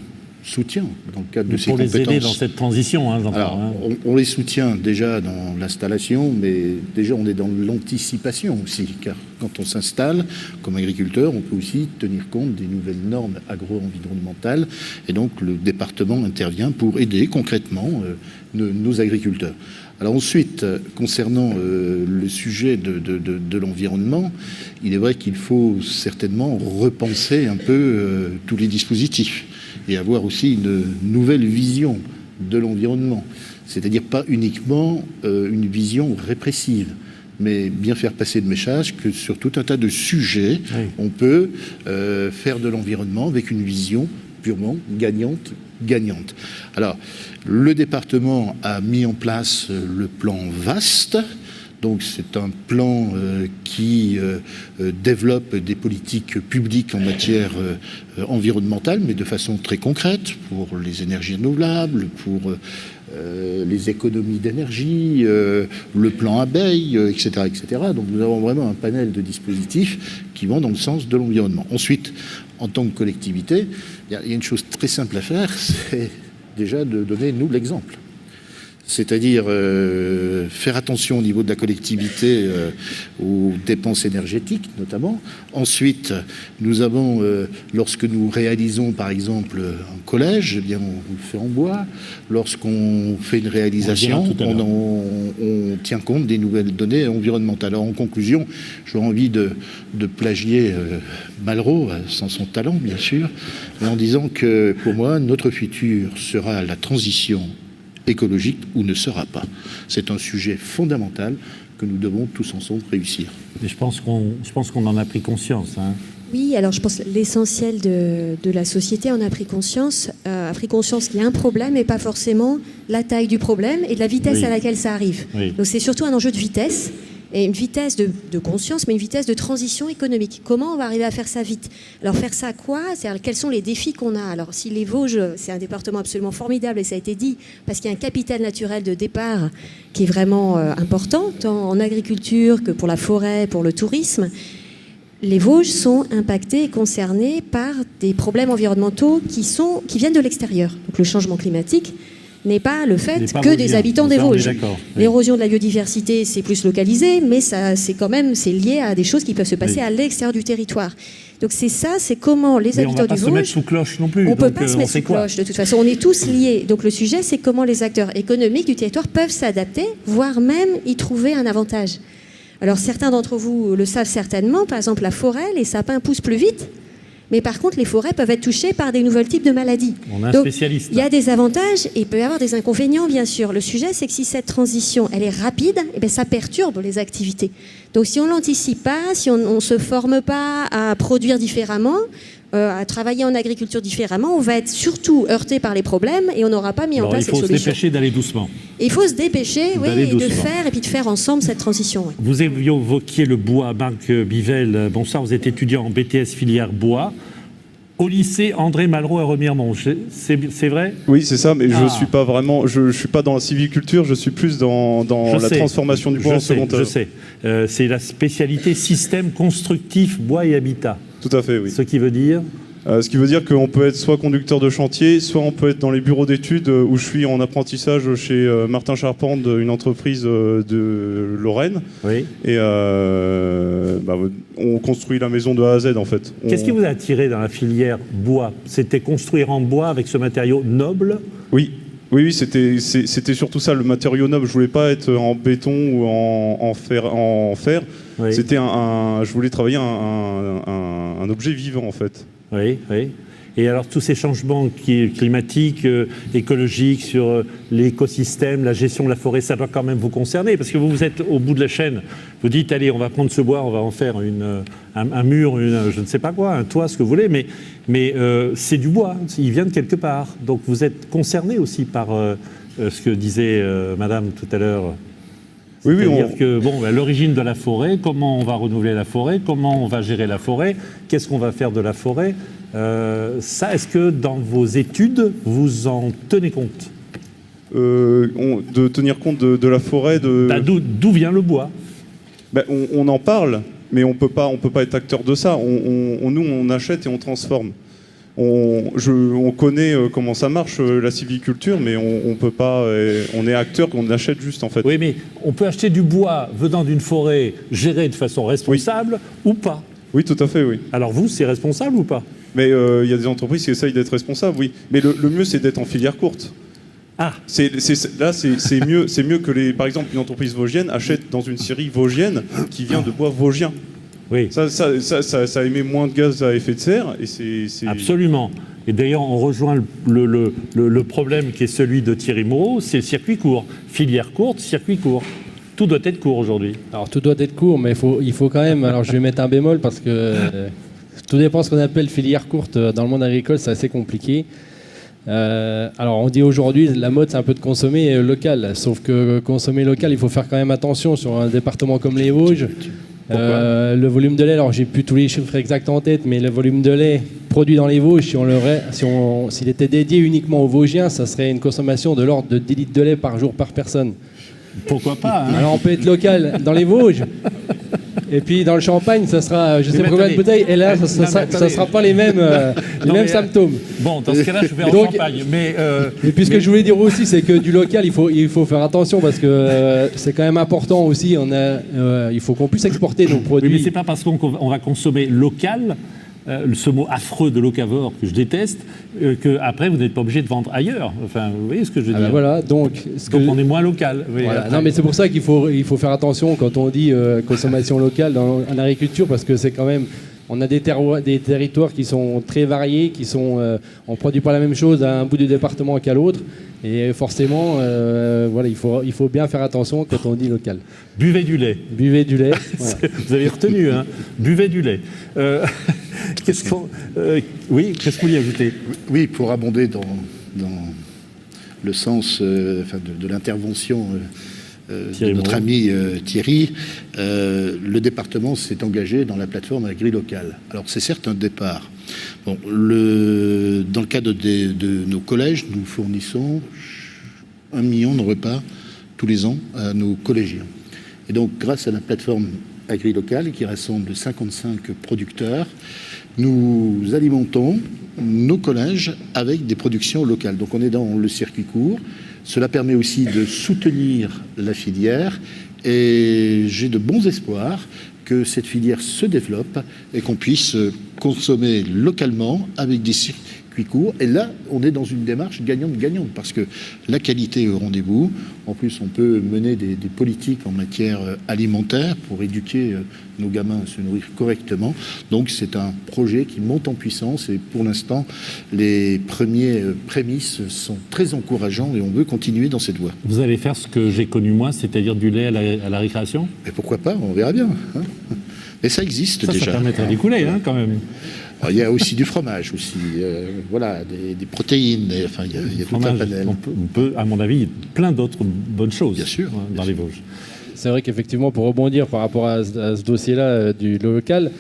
soutient dans le cadre de ses compétences. Pour les aider dans cette transition, hein, Alors, on les soutient déjà dans l'installation, mais déjà on est dans l'anticipation aussi, car quand on s'installe comme agriculteur, on peut aussi tenir compte des nouvelles normes agro-environnementales, et donc le département intervient pour aider concrètement nos agriculteurs. Alors ensuite, concernant le sujet de l'environnement, il est vrai qu'il faut certainement repenser un peu tous les dispositifs et avoir aussi une nouvelle vision de l'environnement. C'est-à-dire pas uniquement une vision répressive, mais bien faire passer le message que sur tout un tas de sujets, on peut faire de l'environnement avec une vision purement gagnante. Alors, le département a mis en place le plan VAST. Donc c'est un plan qui développe des politiques publiques en matière environnementale, mais de façon très concrète, pour les énergies renouvelables, pour les économies d'énergie, le plan abeille, etc., etc. Donc nous avons vraiment un panel de dispositifs qui vont dans le sens de l'environnement. Ensuite, en tant que collectivité, il y a une chose très simple à faire, c'est déjà de donner, nous, l'exemple. C'est-à-dire faire attention au niveau de la collectivité aux dépenses énergétiques notamment. Ensuite, nous avons, lorsque nous réalisons par exemple un collège, eh bien, on le fait en bois. Lorsqu'on fait une réalisation, on tient compte des nouvelles données environnementales. Alors en conclusion, j'aurais envie de plagier Malraux, sans son talent bien sûr, mais en disant que pour moi, notre futur sera la transition écologique ou ne sera pas. C'est un sujet fondamental que nous devons tous ensemble réussir. Et je pense qu'on en a pris conscience. Hein. Oui, alors je pense que l'essentiel de la société en a pris conscience qu'il y a un problème et pas forcément la taille du problème et de la vitesse à laquelle ça arrive. Oui. Donc c'est surtout un enjeu de vitesse. Et une vitesse de conscience, mais une vitesse de transition économique. Comment on va arriver à faire ça vite? Alors faire ça quoi? C'est-à-dire quels sont les défis qu'on a? Alors si les Vosges, c'est un département absolument formidable, et ça a été dit, parce qu'il y a un capital naturel de départ qui est vraiment important, tant en agriculture que pour la forêt, pour le tourisme. Les Vosges sont impactés et concernés par des problèmes environnementaux qui viennent de l'extérieur. Donc le changement climatique n'est pas le fait que des habitants des Vosges. L'érosion de la biodiversité, c'est plus localisé, mais c'est lié à des choses qui peuvent se passer à l'extérieur du territoire. Donc c'est comment les habitants du Vosges... On ne peut pas se mettre sous cloche non plus. On ne peut pas se mettre sous cloche, de toute façon. On est tous liés. Donc le sujet, c'est comment les acteurs économiques du territoire peuvent s'adapter, voire même y trouver un avantage. Alors certains d'entre vous le savent certainement, par exemple la forêt, les sapins poussent plus vite. Mais par contre, les forêts peuvent être touchées par des nouveaux types de maladies. On a un spécialiste. Il y a des avantages et il peut y avoir des inconvénients, bien sûr. Le sujet, c'est que si cette transition, elle est rapide, eh bien, ça perturbe les activités. Donc, si on ne l'anticipe pas, si on ne se forme pas à produire différemment, à travailler en agriculture différemment, on va être surtout heurté par les problèmes et on n'aura pas mis en place ces solutions. Il faut se dépêcher d'aller doucement. Et il faut se dépêcher, de faire ensemble cette transition. Oui. Vous évoquiez le bois, Marc Bivel. Bonsoir, vous êtes étudiant en BTS filière bois au lycée André Malraux à Remiremont. C'est vrai? Oui, c'est ça, mais je suis pas vraiment, je suis pas dans la civiculture, je suis plus dans la transformation du bois en secondaire. Je sais. C'est la spécialité système constructif bois et habitat. Tout à fait, oui. Ce qui veut dire ce qui veut dire qu'on peut être soit conducteur de chantier, soit on peut être dans les bureaux d'études où je suis en apprentissage chez Martin Charpente, une entreprise de Lorraine. Oui. Et on construit la maison de A à Z en fait. Qu'est-ce qui vous a attiré dans la filière bois? C'était construire en bois avec ce matériau noble? Oui. Oui, c'était surtout ça, le matériau noble. Je voulais pas être en béton ou en fer. Oui. C'était je voulais travailler un objet vivant en fait. Oui, oui. Et alors tous ces changements climatiques, écologiques, sur l'écosystème, la gestion de la forêt, ça doit quand même vous concerner, parce que vous êtes au bout de la chaîne. Vous dites, allez, on va prendre ce bois, on va en faire un mur, je ne sais pas quoi, un toit, ce que vous voulez, mais c'est du bois, il vient de quelque part. Donc vous êtes concerné aussi par ce que disait Madame tout à l'heure. C'est-à-dire que, l'origine de la forêt, comment on va renouveler la forêt, comment on va gérer la forêt, qu'est-ce qu'on va faire de la forêt, ça, est-ce que dans vos études, vous en tenez compte? De tenir compte de la forêt d'où vient le bois? On en parle, mais on peut pas être acteur de ça. Nous, on achète et on transforme. On connaît comment ça marche, la sylviculture, mais on peut pas. On est acteur, on achète juste en fait. Oui, mais on peut acheter du bois venant d'une forêt gérée de façon responsable ou pas? Oui, tout à fait, oui. Alors vous, c'est responsable ou pas? Mais il y a des entreprises qui essayent d'être responsables, oui. Mais le mieux, c'est d'être en filière courte. Ah. Là, c'est mieux que par exemple, une entreprise vosgienne achète dans une scierie vosgienne qui vient de bois vosgien. Oui. Ça émet moins de gaz à effet de serre et c'est... Absolument. Et d'ailleurs, on rejoint le problème qui est celui de Thierry Moreau, c'est le circuit court. Filière courte, circuit court. Tout doit être court aujourd'hui. Alors tout doit être court, mais il faut quand même... Alors je vais mettre un bémol parce que tout dépend de ce qu'on appelle filière courte. Dans le monde agricole, c'est assez compliqué. Alors on dit aujourd'hui, la mode c'est un peu de consommer local. Sauf que consommer local, il faut faire quand même attention sur un département comme les Vosges. Le volume de lait, alors j'ai plus tous les chiffres exacts en tête, mais le volume de lait produit dans les Vosges, s'il était dédié uniquement aux Vosgiens, ça serait une consommation de l'ordre de 10 litres de lait par jour par personne. Pourquoi pas, hein? Alors on peut être local dans les Vosges Et puis dans le champagne, ça sera, je sais pas combien de bouteilles, et là, ça sera pas les mêmes, symptômes. Bon, dans ce cas-là, je vais en champagne. Mais, et puis ce que je voulais dire aussi, c'est que du local, il faut faire attention parce que c'est quand même important aussi. Il faut qu'on puisse exporter nos produits. Oui, mais c'est pas parce qu'on va consommer local. Ce mot affreux de locavore que je déteste, qu'après vous n'êtes pas obligé de vendre ailleurs. Enfin, vous voyez ce que je veux dire. Voilà, donc on est moins local. Oui, voilà. Non, mais c'est pour ça qu'il faut faire attention quand on dit consommation locale en agriculture, parce que c'est quand même... On a des territoires qui sont très variés, on ne produit pas la même chose à un bout du département qu'à l'autre. Et forcément, voilà, il faut bien faire attention quand on dit local. Buvez du lait. Buvez du lait. Voilà. Vous avez retenu, hein. Buvez du lait. Oui, qu'est-ce que vous voulez ajouter? Oui, pour abonder dans le sens de l'intervention de notre ami Thierry, le département s'est engagé dans la plateforme AgriLocal. Alors c'est certes un départ. Bon, dans le cadre de nos collèges, nous fournissons 1 million de repas tous les ans à nos collégiens. Et donc grâce à la plateforme AgriLocal qui rassemble 55 producteurs, nous alimentons nos collèges avec des productions locales. Donc on est dans le circuit court. Cela permet aussi de soutenir la filière et j'ai de bons espoirs que cette filière se développe et qu'on puisse consommer localement avec des circuits courts. Et là, on est dans une démarche gagnante-gagnante parce que la qualité est au rendez-vous. En plus, on peut mener des politiques en matière alimentaire pour éduquer nos gamins à se nourrir correctement. Donc, c'est un projet qui monte en puissance et pour l'instant, les premiers prémices sont très encourageants et on veut continuer dans cette voie. Vous allez faire ce que j'ai connu moi, c'est-à-dire du lait à la récréation? Mais pourquoi pas, on verra bien. Hein. Mais ça existe déjà. Ça permettrait d'écouler, hein, quand même. Alors, il y a aussi du fromage, aussi, voilà, des protéines, enfin, il y a tout un panel. On peut, à mon avis, plein d'autres bonnes choses. Bien sûr, dans les Vosges. C'est vrai qu'effectivement, pour rebondir par rapport à ce dossier-là du local,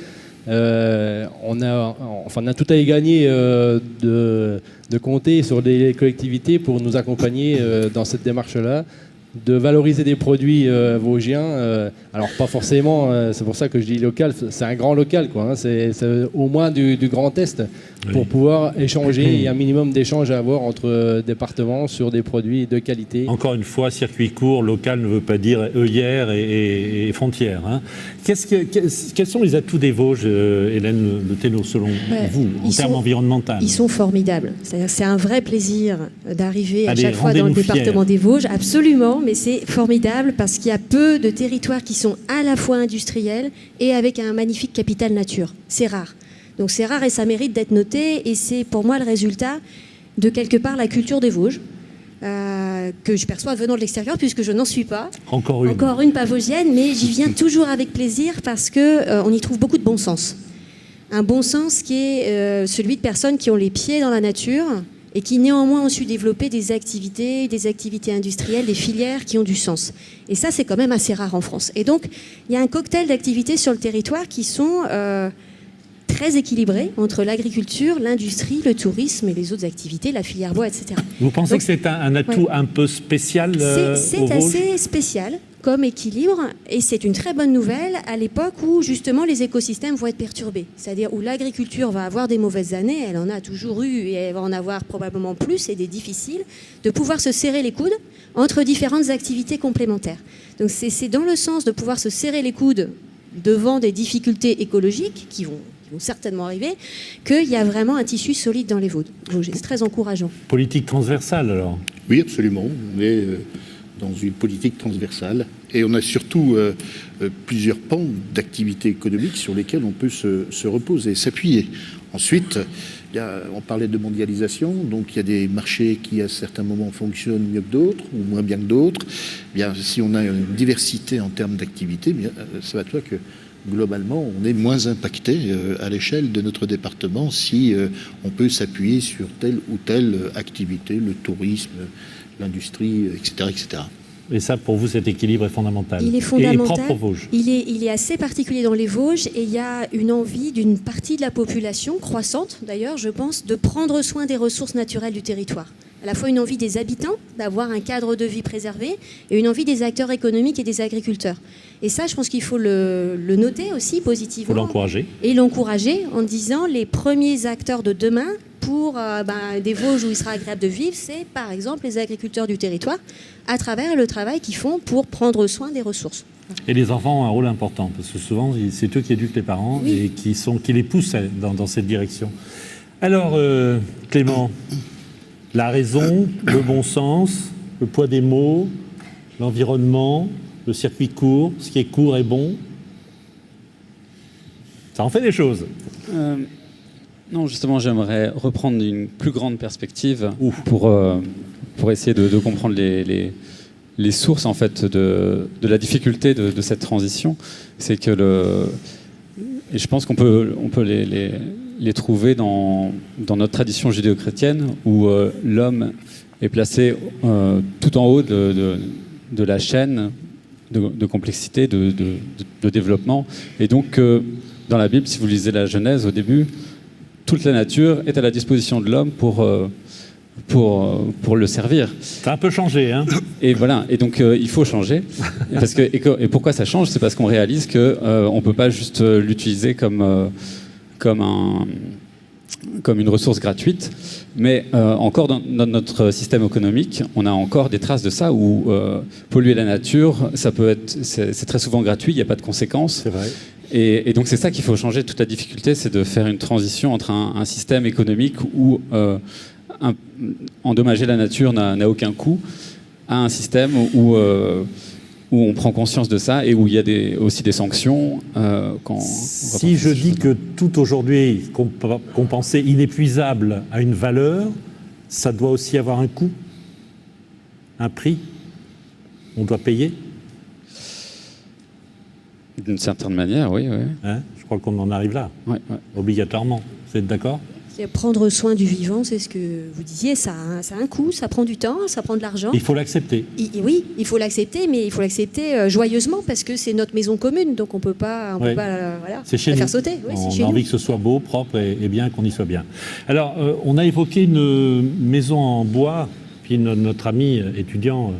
on a tout à y gagner de compter sur les collectivités pour nous accompagner dans cette démarche-là, de valoriser des produits vosgiens. Alors pas forcément, c'est pour ça que je dis local, c'est un grand local, quoi. Hein, c'est au moins du Grand Est pour pouvoir échanger. Il y a un minimum d'échanges à avoir entre départements sur des produits de qualité. Encore une fois, circuit court, local ne veut pas dire œillère et frontière. Hein. Quels sont les atouts des Vosges, Hélène Le Thénault, selon vous, en termes environnementaux? Ils sont formidables. C'est un vrai plaisir d'arriver à chaque fois dans le département des Vosges, absolument, mais c'est formidable parce qu'il y a peu de territoires qui sont à la fois industriels et avec un magnifique capital nature. C'est rare. Donc c'est rare et ça mérite d'être noté et c'est pour moi le résultat de quelque part la culture des Vosges que je perçois venant de l'extérieur puisque je n'en suis pas. Encore une pas vosgienne, mais j'y viens toujours avec plaisir parce qu'on y trouve beaucoup de bon sens. Un bon sens qui est celui de personnes qui ont les pieds dans la nature et qui néanmoins ont su développer des activités industrielles, des filières qui ont du sens. Et ça, c'est quand même assez rare en France. Et donc, il y a un cocktail d'activités sur le territoire qui sont très équilibrés entre l'agriculture, l'industrie, le tourisme et les autres activités, la filière bois, etc. Vous pensez que c'est un atout un peu spécial C'est assez spécial comme équilibre et c'est une très bonne nouvelle à l'époque où justement les écosystèmes vont être perturbés. C'est-à-dire où l'agriculture va avoir des mauvaises années, elle en a toujours eu et elle va en avoir probablement plus et des difficiles, de pouvoir se serrer les coudes entre différentes activités complémentaires. Donc c'est dans le sens de pouvoir se serrer les coudes devant des difficultés écologiques qui vont certainement arriver, qu'il y a vraiment un tissu solide dans les Vosges. C'est très encourageant. Politique transversale, alors? Oui, absolument. On est dans une politique transversale et on a surtout plusieurs pans d'activité économique sur lesquels on peut se reposer, s'appuyer. Ensuite, on parlait de mondialisation, donc il y a des marchés qui à certains moments fonctionnent mieux que d'autres ou moins bien que d'autres. Bien, si on a une diversité en termes d'activité, ça va de soi que globalement, on est moins impacté à l'échelle de notre département si on peut s'appuyer sur telle ou telle activité, le tourisme, l'industrie, etc., etc. Et ça, pour vous, cet équilibre est fondamental. Il est fondamental. Et propre aux Vosges. Il est assez particulier dans les Vosges et il y a une envie d'une partie de la population, croissante d'ailleurs, je pense, de prendre soin des ressources naturelles du territoire. à la fois une envie des habitants d'avoir un cadre de vie préservé et une envie des acteurs économiques et des agriculteurs. Et ça, je pense qu'il faut le noter aussi positivement. Il faut l'encourager. Et l'encourager en disant les premiers acteurs de demain pour des Vosges où il sera agréable de vivre, c'est par exemple les agriculteurs du territoire à travers le travail qu'ils font pour prendre soin des ressources. Et les enfants ont un rôle important, parce que souvent, c'est eux qui éduquent les parents et qui les poussent dans cette direction. Alors, Clément, la raison, le bon sens, le poids des mots, l'environnement, le circuit court, ce qui est court est bon, ça en fait des choses. Non, justement, j'aimerais reprendre une plus grande perspective pour essayer de comprendre les sources en fait de la difficulté de cette transition. C'est que et je pense qu'on peut les trouver dans notre tradition judéo-chrétienne où l'homme est placé tout en haut de la chaîne de complexité, de développement. Et donc, dans la Bible, si vous lisez la Genèse au début, toute la nature est à la disposition de l'homme pour le servir. Ça a un peu changé, hein. Et voilà. Et donc, il faut changer. Et pourquoi ça change ? C'est parce qu'on réalise qu'on ne peut pas juste l'utiliser comme une ressource gratuite, mais encore dans notre système économique, on a encore des traces de ça où polluer la nature, c'est très souvent gratuit, il n'y a pas de conséquences. C'est vrai. Et donc c'est ça qu'il faut changer. Toute la difficulté, c'est de faire une transition entre un système économique où endommager la nature n'a aucun coût, à un système où on prend conscience de ça et où il y a aussi des sanctions. Si je dis que tout aujourd'hui qu'on pensait inépuisable a une valeur, ça doit aussi avoir un coût, un prix. On doit payer. D'une certaine manière, oui. Hein, je crois qu'on en arrive là, ouais. Obligatoirement. Vous êtes d'accord ? Prendre soin du vivant, c'est ce que vous disiez, ça a un coût, ça prend du temps, ça prend de l'argent. Il faut l'accepter. Oui, il faut l'accepter, mais il faut l'accepter joyeusement parce que c'est notre maison commune, donc on peut pas c'est chez la nous. faire sauter. Oui, on a envie que ce soit beau, propre et bien, qu'on y soit bien. Alors, on a évoqué une maison en bois, puis notre ami étudiant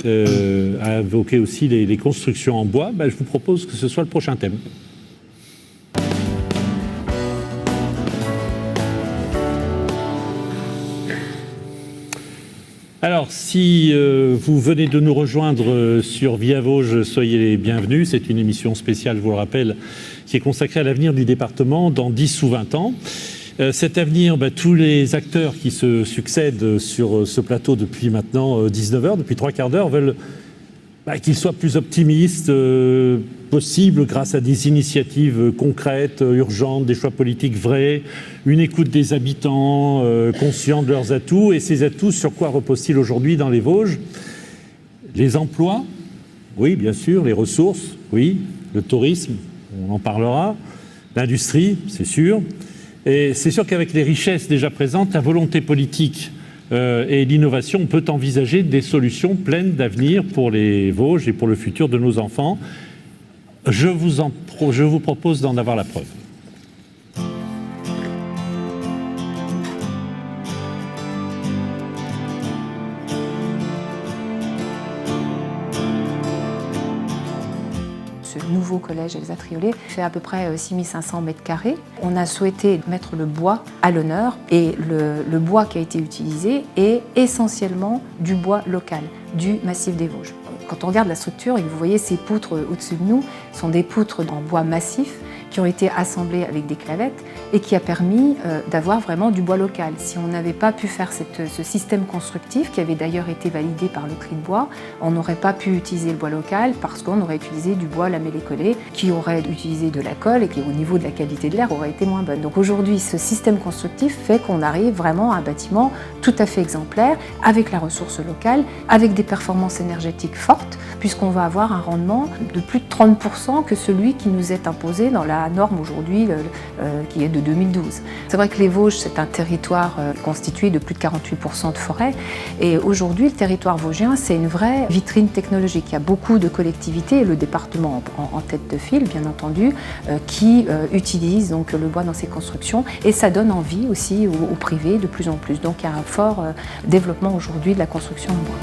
a évoqué aussi les constructions en bois. Je vous propose que ce soit le prochain thème. Alors, si vous venez de nous rejoindre sur Via Vosges, soyez les bienvenus. C'est une émission spéciale, je vous le rappelle, qui est consacrée à l'avenir du département dans 10 ou 20 ans. Cet avenir, tous les acteurs qui se succèdent sur ce plateau depuis maintenant 19 heures, depuis 3 quarts d'heure, veulent qu'il soit plus optimiste possible grâce à des initiatives concrètes, urgentes, des choix politiques vrais, une écoute des habitants conscients de leurs atouts. Et ces atouts, sur quoi reposent-ils aujourd'hui dans les Vosges ? Les emplois, oui, bien sûr, les ressources, oui, le tourisme, on en parlera, l'industrie, c'est sûr. Et c'est sûr qu'avec les richesses déjà présentes, la volonté politique et l'innovation, on peut envisager des solutions pleines d'avenir pour les Vosges et pour le futur de nos enfants. Je vous propose d'en avoir la preuve. Ce nouveau collège Elsa Triolet fait à peu près 6500 mètres carrés. On a souhaité mettre le bois à l'honneur et le bois qui a été utilisé est essentiellement du bois local, du massif des Vosges. Quand on regarde la structure et que vous voyez ces poutres au-dessus de nous, sont des poutres en bois massif qui ont été assemblées avec des clavettes et qui a permis d'avoir vraiment du bois local. Si on n'avait pas pu faire ce système constructif, qui avait d'ailleurs été validé par le prix de bois, on n'aurait pas pu utiliser le bois local parce qu'on aurait utilisé du bois lamellé-collé, qui aurait utilisé de la colle et qui, au niveau de la qualité de l'air, aurait été moins bonne. Donc aujourd'hui, ce système constructif fait qu'on arrive vraiment à un bâtiment tout à fait exemplaire, avec la ressource locale, avec des performances énergétiques fortes, puisqu'on va avoir un rendement de plus de 30% que celui qui nous est imposé dans la la norme aujourd'hui qui est de 2012. C'est vrai que les Vosges, c'est un territoire constitué de plus de 48% de forêt. Et aujourd'hui, le territoire vosgien, c'est une vraie vitrine technologique. Il y a beaucoup de collectivités, et le département en tête de file, bien entendu, qui utilisent donc le bois dans ses constructions. Et ça donne envie aussi au privé de plus en plus. Donc il y a un fort développement aujourd'hui de la construction en bois.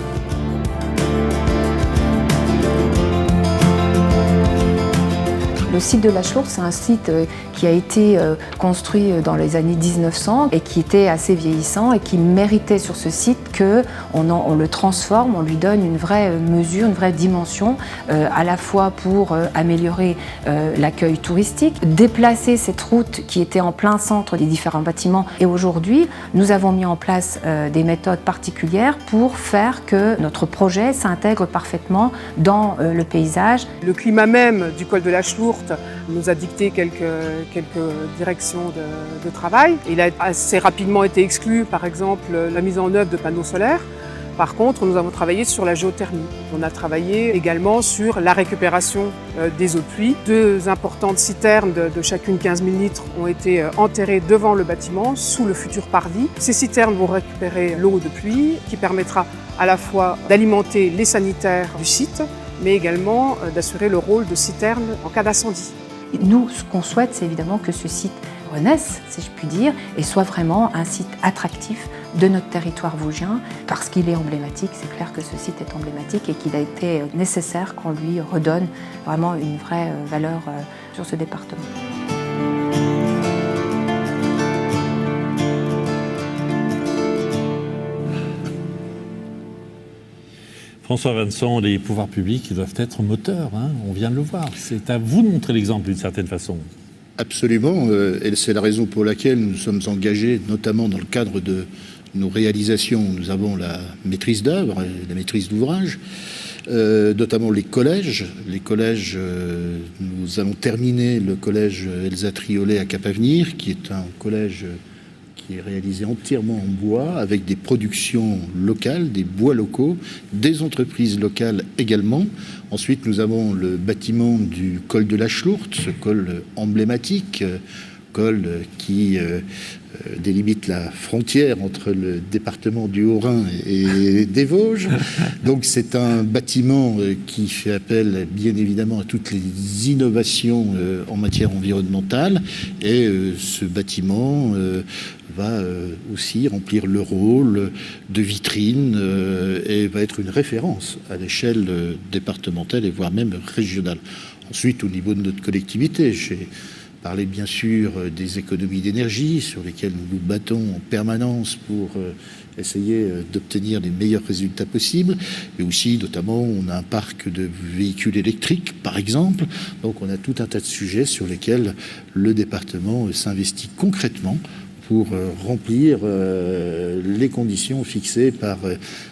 Le site de la Chlourde, c'est un site qui a été construit dans les années 1900 et qui était assez vieillissant et qui méritait sur ce site qu'on le transforme, on lui donne une vraie mesure, une vraie dimension, à la fois pour améliorer l'accueil touristique, déplacer cette route qui était en plein centre des différents bâtiments. Et aujourd'hui, nous avons mis en place des méthodes particulières pour faire que notre projet s'intègre parfaitement dans le paysage. Le climat même du col de la Chlourde nous a dicté quelques directions de travail. Il a assez rapidement été exclu, par exemple, la mise en œuvre de panneaux solaires. Par contre, nous avons travaillé sur la géothermie. On a travaillé également sur la récupération des eaux de pluie. 2 importantes citernes de chacune 15 000 litres ont été enterrées devant le bâtiment, sous le futur parvis. Ces citernes vont récupérer l'eau de pluie, qui permettra à la fois d'alimenter les sanitaires du site, mais également d'assurer le rôle de citerne en cas d'incendie. Nous, ce qu'on souhaite, c'est évidemment que ce site renaisse, si je puis dire, et soit vraiment un site attractif de notre territoire vosgien, parce qu'il est emblématique. C'est clair que ce site est emblématique et qu'il a été nécessaire qu'on lui redonne vraiment une vraie valeur sur ce département. François Vincent, les pouvoirs publics doivent être moteurs, hein, on vient de le voir. C'est à vous de montrer l'exemple d'une certaine façon. Absolument, et c'est la raison pour laquelle nous sommes engagés, notamment dans le cadre de nos réalisations. Nous avons la maîtrise d'œuvre, la maîtrise d'ouvrage, notamment les collèges. Les collèges, nous allons terminer le collège Elsa Triolet à Cap-Avenir, qui est un collège qui est réalisé entièrement en bois, avec des productions locales, des bois locaux, des entreprises locales également. Ensuite, nous avons le bâtiment du col de la Chlourde, ce col emblématique, col qui délimite la frontière entre le département du Haut-Rhin et des Vosges. Donc c'est un bâtiment qui fait appel bien évidemment à toutes les innovations en matière environnementale, et ce bâtiment va aussi remplir le rôle de vitrine et va être une référence à l'échelle départementale et voire même régionale. Ensuite, au niveau de notre collectivité, j'ai parlé bien sûr des économies d'énergie sur lesquelles nous nous battons en permanence pour essayer d'obtenir les meilleurs résultats possibles, mais aussi notamment on a un parc de véhicules électriques par exemple, donc on a tout un tas de sujets sur lesquels le département s'investit concrètement pour remplir les conditions fixées par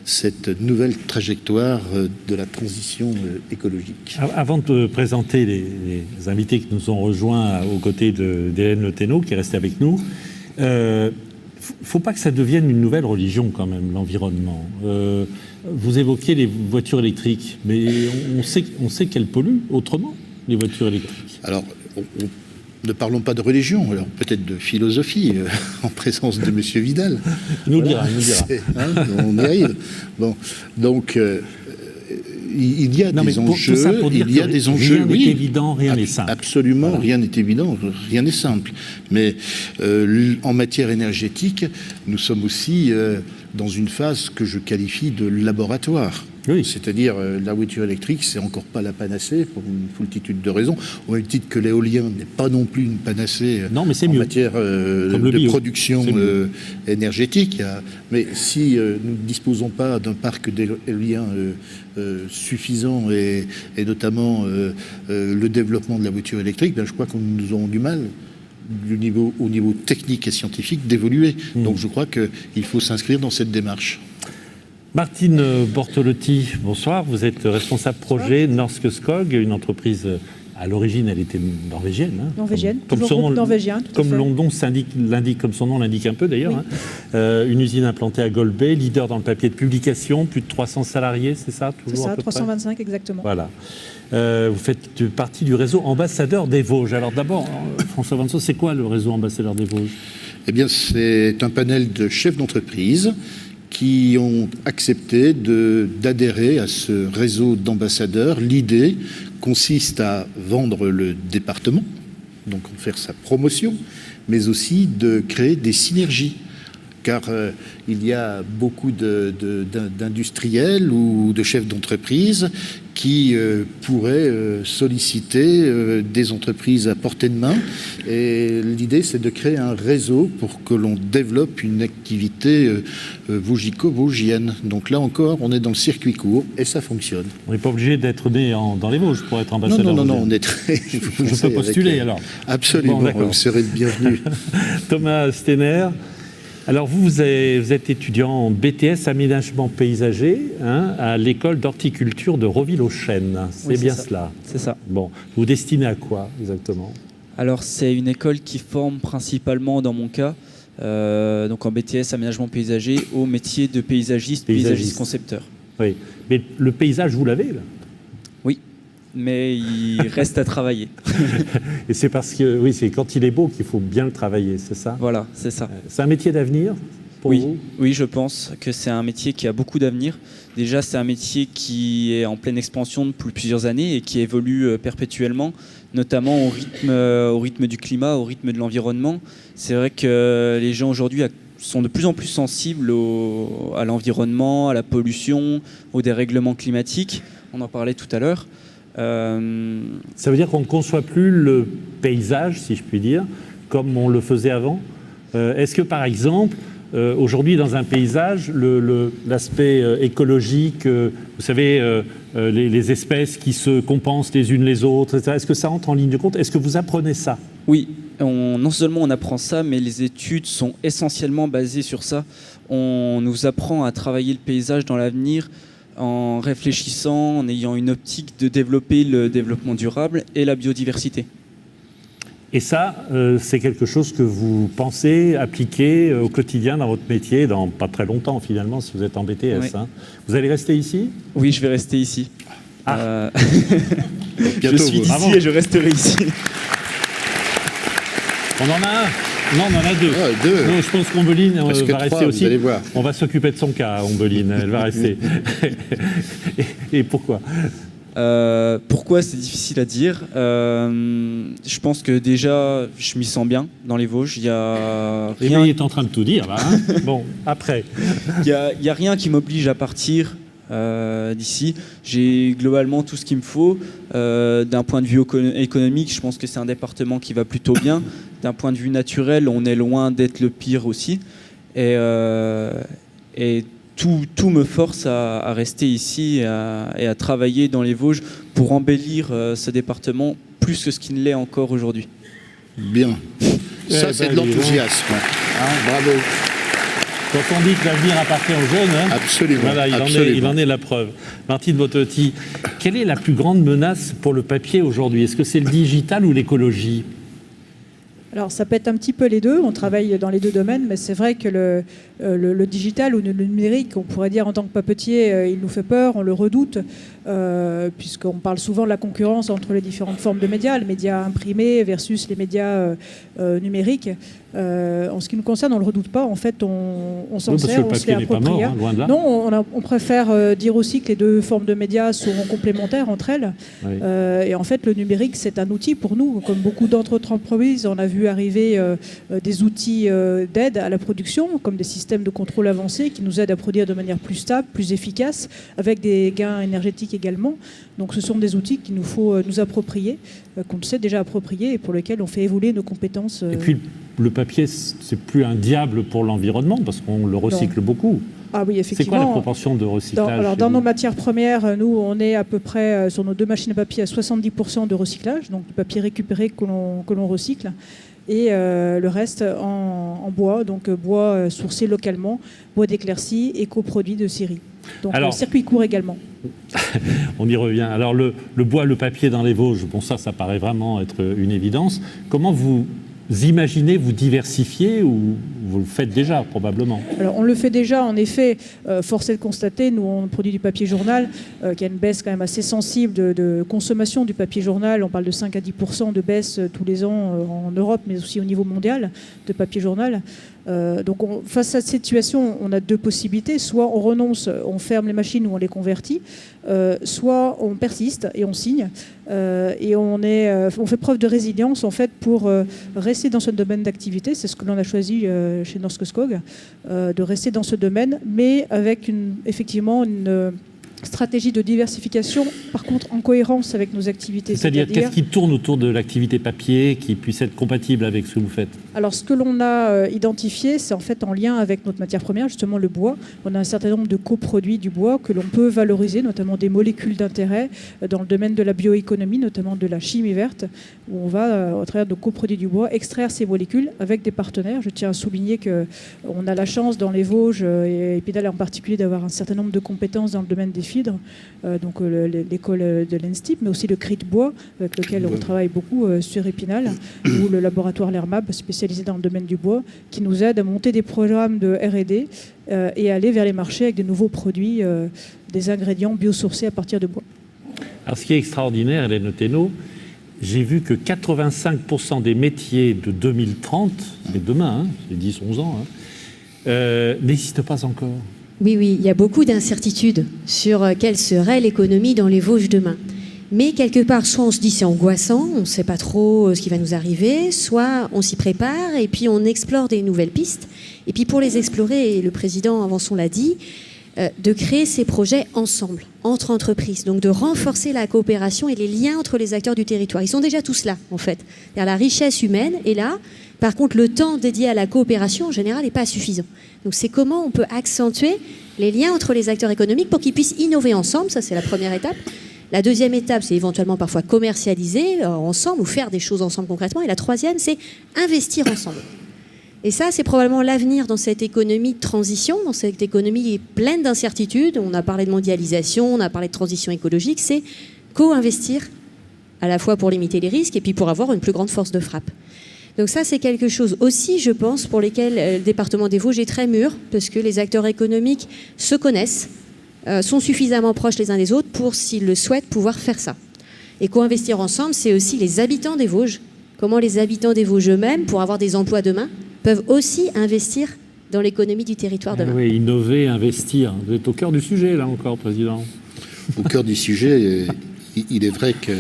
cette nouvelle trajectoire de la transition écologique. Avant de présenter les invités qui nous ont rejoints aux côtés d'Hélène Le Thénault, qui est restée avec nous, faut pas que ça devienne une nouvelle religion quand même, l'environnement. Vous évoquiez les voitures électriques, mais on sait qu'elles polluent autrement, les voitures électriques. Alors, ne parlons pas de religion, alors peut-être de philosophie, en présence de Monsieur Vidal. Il nous le dira. On y arrive. Bon, donc il y a des enjeux. Il y a des enjeux. Rien n'est évident, rien n'est simple. Absolument, voilà. Rien n'est évident, rien n'est simple. Mais en matière énergétique, nous sommes aussi dans une phase que je qualifie de laboratoire. Oui. C'est-à-dire, la voiture électrique, c'est encore pas la panacée pour une foultitude de raisons. Au même titre que l'éolien n'est pas non plus une panacée en matière de production énergétique. Mais si nous ne disposons pas d'un parc d'éolien suffisant et notamment le développement de la voiture électrique, je crois que nous aurons du mal au niveau technique et scientifique d'évoluer. Donc je crois qu'il faut s'inscrire dans cette démarche. Martine Bortolotti, bonsoir. Vous êtes responsable projet Norske Skog, une entreprise à l'origine, elle était norvégienne. Hein, norvégienne, comme toujours son groupe nom, norvégien. comme comme son nom l'indique un peu d'ailleurs. Oui. Hein. Une usine implantée à Golbey, leader dans le papier de publication, plus de 300 salariés, c'est ça toujours C'est ça, à peu 325 près exactement. Voilà. Vous faites partie du réseau Ambassadeurs des Vosges. Alors d'abord, François Vanceau, c'est quoi le réseau Ambassadeurs des Vosges? Eh bien, c'est un panel de chefs d'entreprise qui ont accepté d'adhérer à ce réseau d'ambassadeurs. L'idée consiste à vendre le département, donc faire sa promotion, mais aussi de créer des synergies. Car il y a beaucoup d'industriels ou de chefs d'entreprise qui pourraient solliciter des entreprises à portée de main. Et l'idée, c'est de créer un réseau pour que l'on développe une activité vosgico-vosgienne. Donc là encore, on est dans le circuit court et ça fonctionne. On n'est pas obligé d'être né dans les Vosges pour être ambassadeur. Non, on est très... Je peux postuler alors. Absolument, vous serez le bienvenu. Thomas Stener. Alors vous êtes étudiant en BTS aménagement paysager à l'école d'horticulture de Roville-aux-Chênes. C'est Oui, bien ça. cela. C'est ça. Bon, vous vous destinez à quoi exactement? Alors c'est une école qui forme principalement, dans mon cas, donc en BTS aménagement paysager, au métier de paysagiste concepteur. Oui, mais le paysage, vous l'avez là? Oui, mais il reste à travailler. Et c'est parce que, oui, c'est quand il est beau qu'il faut bien le travailler, c'est ça? Voilà, c'est ça. C'est un métier d'avenir pour vous? Oui, je pense que c'est un métier qui a beaucoup d'avenir. Déjà, c'est un métier qui est en pleine expansion depuis plusieurs années et qui évolue perpétuellement, notamment au rythme du climat, au rythme de l'environnement. C'est vrai que les gens aujourd'hui sont de plus en plus sensibles à l'environnement, à la pollution, au dérèglement climatique. On en parlait tout à l'heure. Ça veut dire qu'on ne conçoit plus le paysage, si je puis dire, comme on le faisait avant. Est-ce que, par exemple, aujourd'hui, dans un paysage, l'aspect écologique, vous savez, les espèces qui se compensent les unes les autres, etc., est-ce que ça entre en ligne de compte? Est-ce que vous apprenez ça? Oui, non seulement on apprend ça, mais les études sont essentiellement basées sur ça. On nous apprend à travailler le paysage dans l'avenir, en réfléchissant, en ayant une optique de développer le développement durable et la biodiversité. Et ça, c'est quelque chose que vous pensez appliquer au quotidien dans votre métier, dans pas très longtemps finalement, si vous êtes en BTS. Oui. Hein. Vous allez rester ici? Oui, je vais rester ici. Bientôt, je suis d'ici et je resterai ici. On en a un? Non, on en a deux. Ah, deux. Non, je pense qu'Ombeline va trois, rester aussi. vous allez voir. On va s'occuper de son cas, Ombeline. Elle va rester. et pourquoi? Pourquoi, c'est difficile à dire. Je pense que déjà, je m'y sens bien dans les Vosges. Il y a rien. Il est en train de tout dire là. Hein. Bon, après. Il y a rien qui m'oblige à partir d'ici. J'ai globalement tout ce qu'il me faut. D'un point de vue économique, je pense que c'est un département qui va plutôt bien. D'un point de vue naturel, on est loin d'être le pire aussi. Et tout me force à rester ici et à travailler dans les Vosges pour embellir ce département plus que ce qu'il ne l'est encore aujourd'hui. Bien. Ça, c'est de l'enthousiasme. Bravo. Quand on dit que l'avenir appartient aux jeunes, hein, absolument, voilà, il en est la preuve. Martine Bototti, quelle est la plus grande menace pour le papier aujourd'hui? Est-ce que c'est le digital ou l'écologie? Alors ça peut être un petit peu les deux, on travaille dans les deux domaines, mais c'est vrai que le digital ou le numérique, on pourrait dire en tant que papetier, il nous fait peur, on le redoute, puisqu'on parle souvent de la concurrence entre les différentes formes de médias, les médias imprimés versus les médias numériques. En ce qui nous concerne, on ne le redoute pas, en fait on s'en sert, on se fait approprier. Loin de là. Non, on préfère dire aussi que les deux formes de médias seront complémentaires entre elles. Oui. Et en fait, le numérique, c'est un outil pour nous. Comme beaucoup d'autres entreprises, on a vu arriver des outils d'aide à la production, comme des systèmes de contrôle avancés qui nous aident à produire de manière plus stable, plus efficace, avec des gains énergétiques également. Donc ce sont des outils qu'il nous faut nous approprier, qu'on sait déjà approprier et pour lesquels on fait évoluer nos compétences. Et puis le papier, c'est plus un diable pour l'environnement parce qu'on le recycle beaucoup. Ah oui, effectivement. C'est quoi la proportion de recyclage? Dans nos matières premières, nous, on est à peu près, sur nos deux machines à papier, à 70% de recyclage, donc du papier récupéré que l'on recycle. et le reste en bois, donc bois sourcé localement, bois d'éclaircie et coproduit de scierie. Donc circuit court également. On y revient. Alors le bois, le papier dans les Vosges, bon ça paraît vraiment être une évidence. Comment vous imaginez vous diversifier ou vous le faites déjà probablement? Alors on le fait déjà, en effet, force est de constater, nous on produit du papier journal, qui a une baisse quand même assez sensible de consommation du papier journal. On parle de 5 à 10% de baisse tous les ans en Europe, mais aussi au niveau mondial de papier journal. Donc face à cette situation, on a deux possibilités. Soit on renonce, on ferme les machines ou on les convertit, soit on persiste et on signe. Et on fait preuve de résilience en fait pour rester dans ce domaine d'activité. C'est ce que l'on a choisi chez Norske Skog, de rester dans ce domaine, mais avec effectivement une stratégie de diversification, par contre en cohérence avec nos activités. C'est-à-dire qu'est-ce qui tourne autour de l'activité papier qui puisse être compatible avec ce que vous faites? Alors ce que l'on a identifié, c'est en fait en lien avec notre matière première, justement le bois. On a un certain nombre de coproduits du bois que l'on peut valoriser, notamment des molécules d'intérêt dans le domaine de la bioéconomie, notamment de la chimie verte, où on va, au travers de coproduits du bois, extraire ces molécules avec des partenaires. Je tiens à souligner qu'on a la chance dans les Vosges, et Épinal en particulier, d'avoir un certain nombre de compétences dans le domaine des fibres, donc l'école de l'ENSTIP, mais aussi le CRIT Bois, avec lequel on travaille beaucoup sur Épinal, ou le laboratoire l'Hermab, spécialisé dans le domaine du bois, qui nous aide à monter des programmes de R&D et aller vers les marchés avec de nouveaux produits, des ingrédients biosourcés à partir de bois. Alors ce qui est extraordinaire, Hélène Othéno, j'ai vu que 85% des métiers de 2030, c'est demain, hein, c'est 10-11 ans, n'existent pas encore. Oui, il y a beaucoup d'incertitudes sur quelle serait l'économie dans les Vosges demain. Mais quelque part, soit on se dit c'est angoissant, on ne sait pas trop ce qui va nous arriver, soit on s'y prépare et puis on explore des nouvelles pistes. Et puis pour les explorer, et le président Avançon l'a dit, de créer ces projets ensemble, entre entreprises, donc de renforcer la coopération et les liens entre les acteurs du territoire. Ils sont déjà tous là, en fait. La richesse humaine est là. Par contre, le temps dédié à la coopération, en général, n'est pas suffisant. Donc c'est comment on peut accentuer les liens entre les acteurs économiques pour qu'ils puissent innover ensemble. Ça, c'est la première étape. La deuxième étape, c'est éventuellement parfois commercialiser ensemble ou faire des choses ensemble concrètement. Et la troisième, c'est investir ensemble. Et ça, c'est probablement l'avenir dans cette économie de transition, dans cette économie pleine d'incertitudes. On a parlé de mondialisation, on a parlé de transition écologique. C'est co-investir à la fois pour limiter les risques et puis pour avoir une plus grande force de frappe. Donc ça, c'est quelque chose aussi, je pense, pour lesquels le département des Vosges est très mûr, parce que les acteurs économiques se connaissent, sont suffisamment proches les uns des autres pour, s'ils le souhaitent, pouvoir faire ça. Et co-investir ensemble, c'est aussi les habitants des Vosges. Comment les habitants des Vosges eux-mêmes, pour avoir des emplois demain, peuvent aussi investir dans l'économie du territoire demain. Oui, innover, investir. Vous êtes au cœur du sujet, là encore, Président. Au cœur du sujet, il est vrai que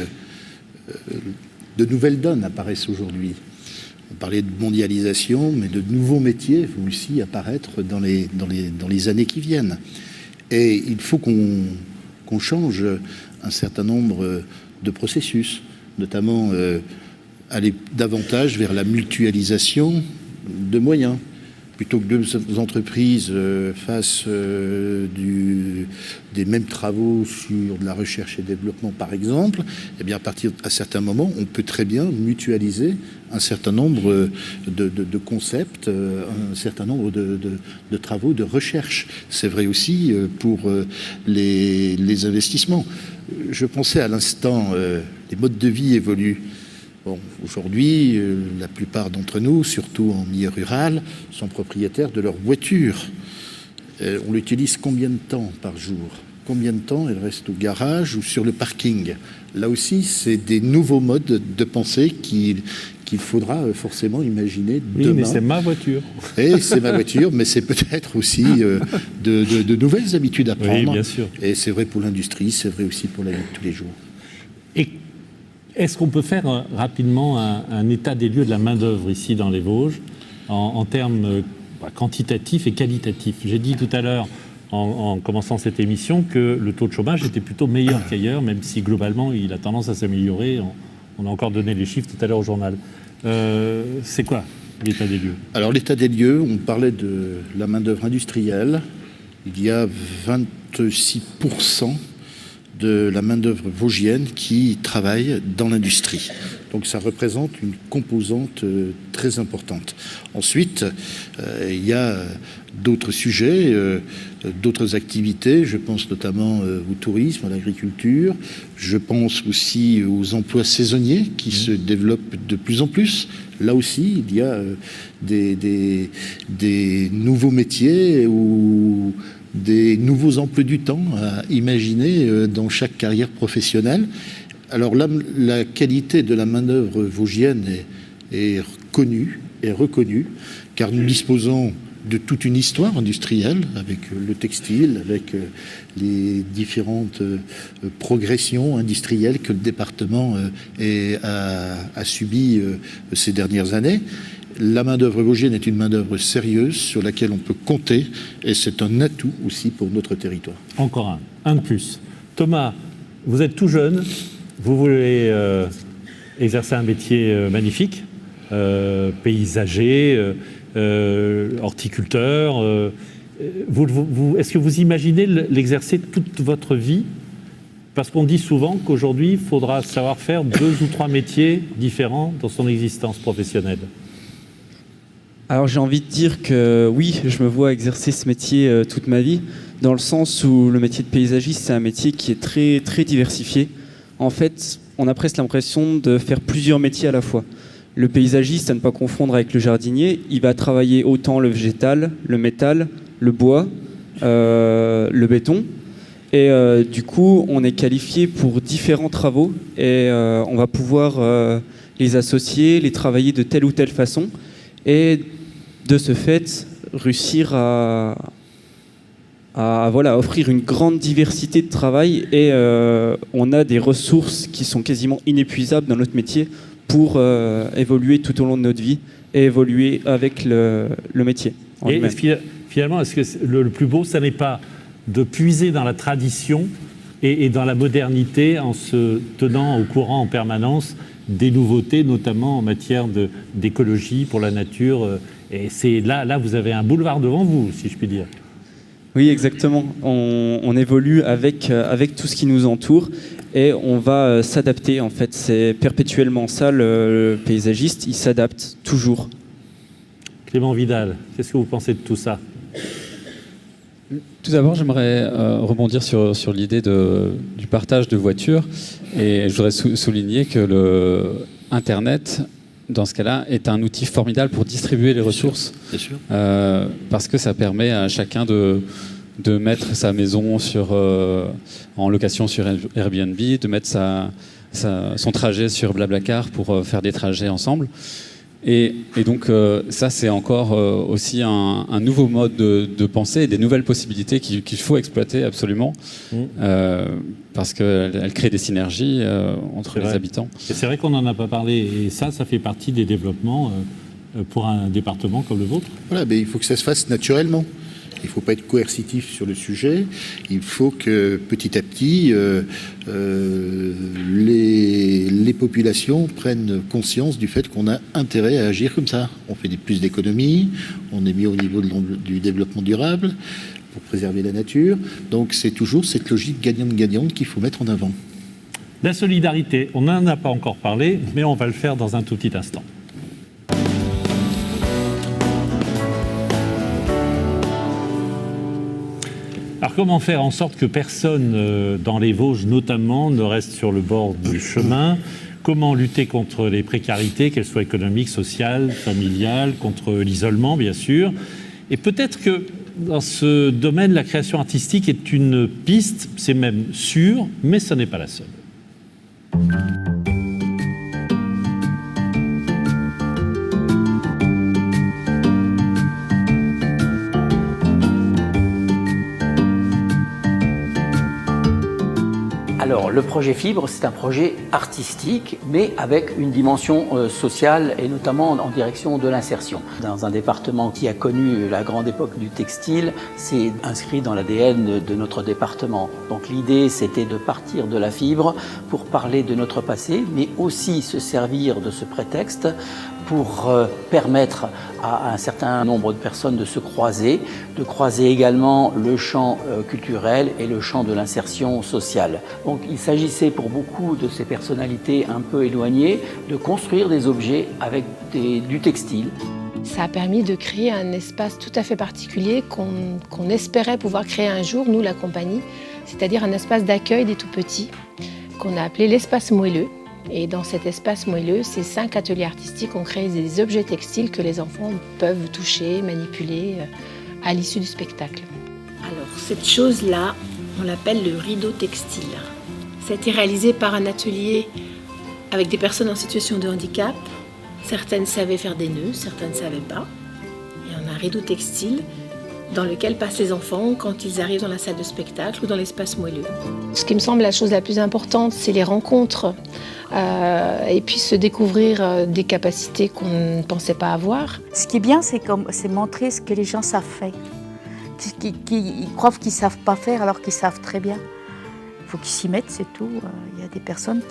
de nouvelles donnes apparaissent aujourd'hui. On parlait de mondialisation, mais de nouveaux métiers vont aussi apparaître dans les années qui viennent. Et il faut qu'on change un certain nombre de processus, notamment aller davantage vers la mutualisation de moyens. Plutôt que deux entreprises fassent des mêmes travaux sur de la recherche et développement, par exemple, eh bien, à certains moments, on peut très bien mutualiser un certain nombre de concepts, un certain nombre de travaux de recherche. C'est vrai aussi pour les investissements. Je pensais à l'instant, les modes de vie évoluent. Bon, aujourd'hui, la plupart d'entre nous, surtout en milieu rural, sont propriétaires de leur voiture. On l'utilise combien de temps par jour? Combien de temps elle reste au garage ou sur le parking? Là aussi, c'est des nouveaux modes de pensée qu'il faudra forcément imaginer demain. Oui, mais c'est ma voiture. Et c'est ma voiture, mais c'est peut-être aussi de nouvelles habitudes à prendre. Oui, bien sûr. Et c'est vrai pour l'industrie, c'est vrai aussi pour la vie de tous les jours. Et est-ce qu'on peut faire rapidement un état des lieux de la main-d'œuvre ici dans les Vosges en termes quantitatifs et qualitatifs? J'ai dit tout à l'heure, en commençant cette émission, que le taux de chômage était plutôt meilleur qu'ailleurs, même si globalement il a tendance à s'améliorer. On a encore donné les chiffres tout à l'heure au journal. C'est quoi l'état des lieux? Alors l'état des lieux, on parlait de la main-d'œuvre industrielle. Il y a 26% de la main-d'œuvre vosgienne qui travaille dans l'industrie. Donc ça représente une composante très importante. Ensuite, il y a d'autres sujets, d'autres activités. Je pense notamment au tourisme, à l'agriculture. Je pense aussi aux emplois saisonniers qui se développent de plus en plus. Là aussi, il y a des nouveaux métiers ou des nouveaux emplois du temps à imaginer dans chaque carrière professionnelle. Alors là, la qualité de la main-d'œuvre vosgienne est connue et reconnue, car nous disposons de toute une histoire industrielle avec le textile, avec les différentes progressions industrielles que le département a subies ces dernières années. La main-d'œuvre vosgienne est une main-d'œuvre sérieuse sur laquelle on peut compter et c'est un atout aussi pour notre territoire. Encore un de plus. Thomas, vous êtes tout jeune, vous voulez exercer un métier magnifique, paysager, horticulteur. Est-ce que vous imaginez l'exercer toute votre vie? Parce qu'on dit souvent qu'aujourd'hui, il faudra savoir faire 2 ou 3 métiers différents dans son existence professionnelle. Alors j'ai envie de dire que oui, je me vois exercer ce métier toute ma vie, dans le sens où le métier de paysagiste, c'est un métier qui est très, très diversifié. En fait, on a presque l'impression de faire plusieurs métiers à la fois. Le paysagiste, à ne pas confondre avec le jardinier, il va travailler autant le végétal, le métal, le bois, le béton. Et du coup, on est qualifié pour différents travaux et on va pouvoir les associer, les travailler de telle ou telle façon. Et de ce fait, réussir à offrir une grande diversité de travail. Et on a des ressources qui sont quasiment inépuisables dans notre métier pour évoluer tout au long de notre vie et évoluer avec le métier. Et finalement, est-ce que le plus beau, ça n'est pas de puiser dans la tradition et dans la modernité en se tenant au courant en permanence des nouveautés, notamment en matière d'écologie pour la nature. Et c'est là, vous avez un boulevard devant vous, si je puis dire. Oui, exactement. On évolue avec tout ce qui nous entoure et on va s'adapter. En fait, c'est perpétuellement ça, le paysagiste, il s'adapte toujours. Clément Vidal, qu'est-ce que vous pensez de tout ça? Tout d'abord, j'aimerais rebondir sur l'idée du partage de voitures. Et je voudrais souligner que Internet, dans ce cas-là, est un outil formidable pour distribuer les ressources. Bien sûr. Parce que ça permet à chacun de mettre sa maison en location sur Airbnb, de mettre son trajet sur Blablacar pour faire des trajets ensemble. Et donc ça, c'est encore aussi un nouveau mode de pensée et des nouvelles possibilités qu'il faut exploiter absolument parce qu'elles créent des synergies entre les habitants. Et c'est vrai qu'on n'en a pas parlé et ça fait partie des développements pour un département comme le vôtre. Voilà, mais il faut que ça se fasse naturellement. Il ne faut pas être coercitif sur le sujet. Il faut que petit à petit, les populations prennent conscience du fait qu'on a intérêt à agir comme ça. On fait plus d'économies, on est mis au niveau du développement durable pour préserver la nature. Donc c'est toujours cette logique gagnante-gagnante qu'il faut mettre en avant. La solidarité, on n'en a pas encore parlé, mais on va le faire dans un tout petit instant. Alors comment faire en sorte que personne dans les Vosges notamment ne reste sur le bord du chemin? Comment lutter contre les précarités, qu'elles soient économiques, sociales, familiales, contre l'isolement bien sûr? Et peut-être que dans ce domaine, la création artistique est une piste, c'est même sûr, mais ce n'est pas la seule. Alors, le projet Fibre, c'est un projet artistique, mais avec une dimension sociale et notamment en direction de l'insertion. Dans un département qui a connu la grande époque du textile, c'est inscrit dans l'ADN de notre département. Donc l'idée, c'était de partir de la fibre pour parler de notre passé, mais aussi se servir de ce prétexte pour permettre à un certain nombre de personnes de se croiser, de croiser également le champ culturel et le champ de l'insertion sociale. Donc il s'agissait pour beaucoup de ces personnalités un peu éloignées de construire des objets avec du textile. Ça a permis de créer un espace tout à fait particulier qu'on espérait pouvoir créer un jour, nous la compagnie, c'est-à-dire un espace d'accueil des tout-petits qu'on a appelé l'espace moelleux. Et dans cet espace moelleux, ces 5 ateliers artistiques ont créé des objets textiles que les enfants peuvent toucher, manipuler à l'issue du spectacle. Alors cette chose-là, on l'appelle le rideau textile. Ça a été réalisé par un atelier avec des personnes en situation de handicap. Certaines savaient faire des nœuds, certaines ne savaient pas. Et on a un rideau textile dans lequel passent les enfants quand ils arrivent dans la salle de spectacle ou dans l'espace moelleux. Ce qui me semble la chose la plus importante, c'est les rencontres et puis se découvrir des capacités qu'on ne pensait pas avoir. Ce qui est bien, c'est montrer ce que les gens savent faire. Ils croient qu'ils ne savent pas faire alors qu'ils savent très bien. Il faut qu'ils s'y mettent, c'est tout. Il y a des personnes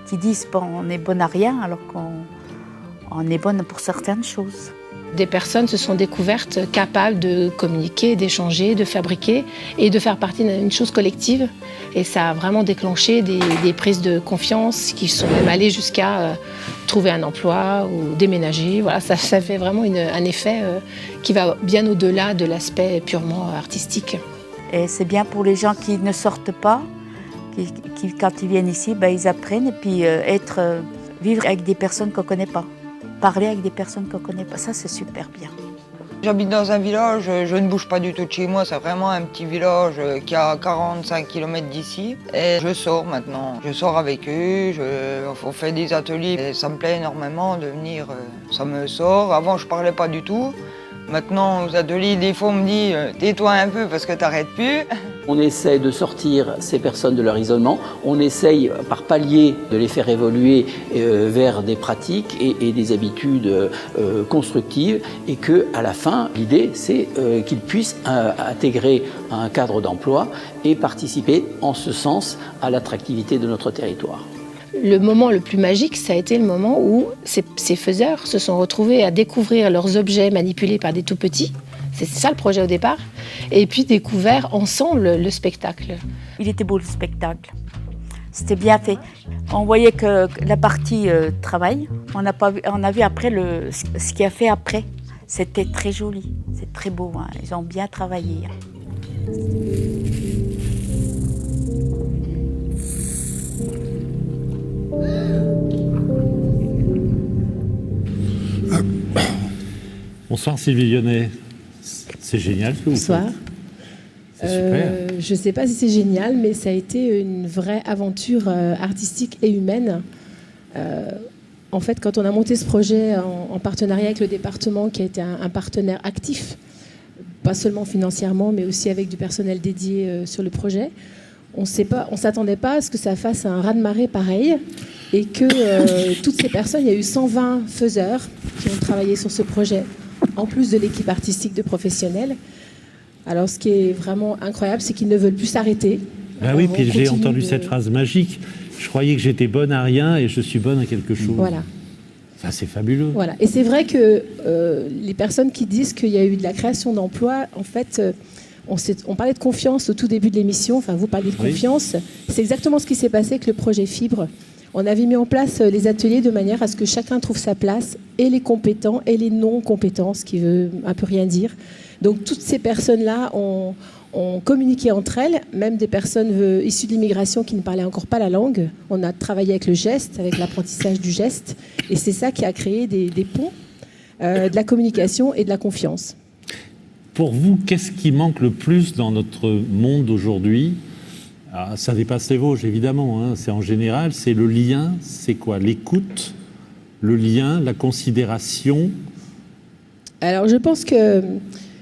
qui disent bon, on est bonne à rien alors qu'on est bonne pour certaines choses. Des personnes se sont découvertes capables de communiquer, d'échanger, de fabriquer et de faire partie d'une chose collective. Et ça a vraiment déclenché des prises de confiance qui sont même allées jusqu'à trouver un emploi ou déménager. Voilà, ça fait vraiment un effet qui va bien au-delà de l'aspect purement artistique. Et c'est bien pour les gens qui ne sortent pas, qui quand ils viennent ici, ils apprennent et puis vivre avec des personnes qu'on ne connaît pas. Parler avec des personnes qu'on ne connaît pas, ça c'est super bien. J'habite dans un village, je ne bouge pas du tout de chez moi, c'est vraiment un petit village qui a 45 km d'ici. Et je sors maintenant, je sors avec eux, on fait des ateliers et ça me plaît énormément de venir, ça me sort. Avant je ne parlais pas du tout, maintenant aux ateliers des fois on me dit tais-toi un peu parce que tu n'arrêtes plus. On essaie de sortir ces personnes de leur isolement, on essaye par palier de les faire évoluer vers des pratiques et des habitudes constructives et qu'à la fin, l'idée c'est qu'ils puissent intégrer un cadre d'emploi et participer en ce sens à l'attractivité de notre territoire. Le moment le plus magique, ça a été le moment où ces faiseurs se sont retrouvés à découvrir leurs objets manipulés par des tout-petits. C'est ça le projet au départ. Et puis découvert ensemble le spectacle. Il était beau le spectacle. C'était bien fait. On voyait que la partie travail, on a vu après ce qu'il a fait après. C'était très joli, c'est très beau. Hein. Ils ont bien travaillé. Bonsoir Sylvie Lyonnais. C'est génial ce que vous faites. Bonsoir. Je ne sais pas si c'est génial, mais ça a été une vraie aventure artistique et humaine. En fait, quand on a monté ce projet en partenariat avec le département, qui a été un partenaire actif, pas seulement financièrement, mais aussi avec du personnel dédié sur le projet, on ne s'attendait pas à ce que ça fasse un raz-de-marée pareil et que toutes ces personnes, il y a eu 120 faiseurs qui ont travaillé sur ce projet, en plus de l'équipe artistique de professionnels. Alors, ce qui est vraiment incroyable, c'est qu'ils ne veulent plus s'arrêter. Ah oui, puis j'ai entendu cette phrase magique. Je croyais que j'étais bonne à rien et je suis bonne à quelque chose. Voilà. Ça, c'est fabuleux. Voilà. Et c'est vrai que les personnes qui disent qu'il y a eu de la création d'emplois, en fait, on parlait de confiance au tout début de l'émission. Enfin, vous parliez de confiance. C'est exactement ce qui s'est passé avec le projet Fibre. On avait mis en place les ateliers de manière à ce que chacun trouve sa place, et les compétents et les non-compétents, ce qui veut un peu rien dire. Donc toutes ces personnes-là ont communiqué entre elles, même des personnes issues de l'immigration qui ne parlaient encore pas la langue. On a travaillé avec le geste, avec l'apprentissage du geste, et c'est ça qui a créé des ponts, de la communication et de la confiance. Pour vous, qu'est-ce qui manque le plus dans notre monde aujourd'hui ? Ah, ça dépasse les Vosges, évidemment. Hein. C'est en général, c'est le lien. C'est quoi ? L'écoute, le lien, la considération. Alors, je pense que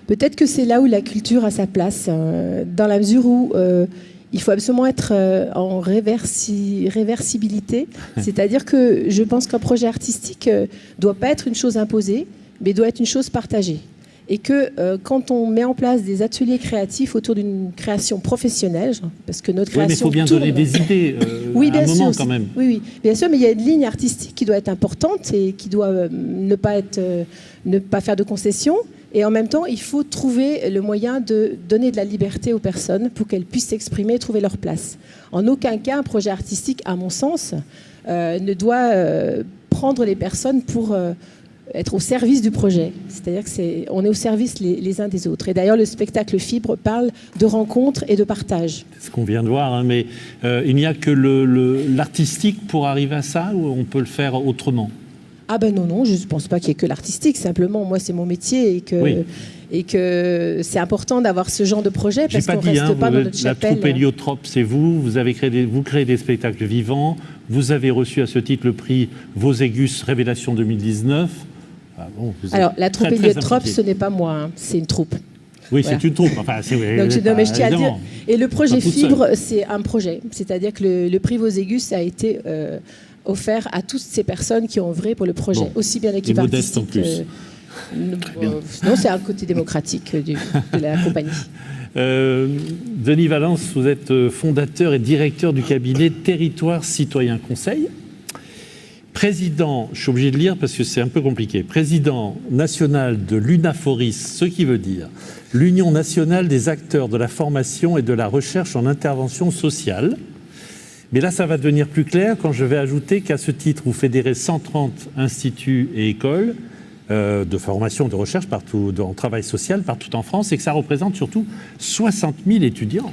peut-être que c'est là où la culture a sa place, dans la mesure où il faut absolument être en réversibilité. C'est-à-dire que je pense qu'un projet artistique doit pas être une chose imposée, mais doit être une chose partagée. et que quand on met en place des ateliers créatifs autour d'une création professionnelle, parce que notre création mais il faut bien tourne... donner des idées oui, à un bien moment sûr, quand même. Oui, bien sûr, mais il y a une ligne artistique qui doit être importante et qui doit ne pas faire de concessions. Et en même temps, il faut trouver le moyen de donner de la liberté aux personnes pour qu'elles puissent s'exprimer et trouver leur place. En aucun cas, un projet artistique, à mon sens, ne doit prendre les personnes pour être au service du projet. C'est-à-dire qu'on est au service les uns des autres. Et d'ailleurs, le spectacle Fibre parle de rencontres et de partage. C'est ce qu'on vient de voir, hein, mais il n'y a que l'artistique pour arriver à ça, ou on peut le faire autrement ? Ah ben non, je ne pense pas qu'il y ait que l'artistique. Simplement, moi, c'est mon métier et que c'est important d'avoir ce genre de projet parce qu'on ne reste pas dans notre chapelle. La troupe Héliotrope, c'est vous. Vous créez des spectacles vivants. Vous avez reçu à ce titre le prix Voségus Révélation 2019. Ah bon, alors, la troupe Héliotrope, ce n'est pas moi, hein, c'est une troupe. Oui, voilà. c'est une troupe. Enfin, donc, je tiens à dire. Et le projet Fibre, c'est un projet. C'est-à-dire que le prix Voségus a été offert à toutes ces personnes qui ont œuvré pour le projet, aussi bien l'équipe artistique. Non, c'est un côté démocratique de la compagnie. Denis Valence, vous êtes fondateur et directeur du cabinet Territoire Citoyen Conseil. Président, je suis obligé de lire parce que c'est un peu compliqué, président national de l'UNAFORIS, ce qui veut dire l'Union nationale des acteurs de la formation et de la recherche en intervention sociale. Mais là, ça va devenir plus clair quand je vais ajouter qu'à ce titre, vous fédérez 130 instituts et écoles de formation, de recherche partout, en travail social partout en France, et que ça représente surtout 60 000 étudiants.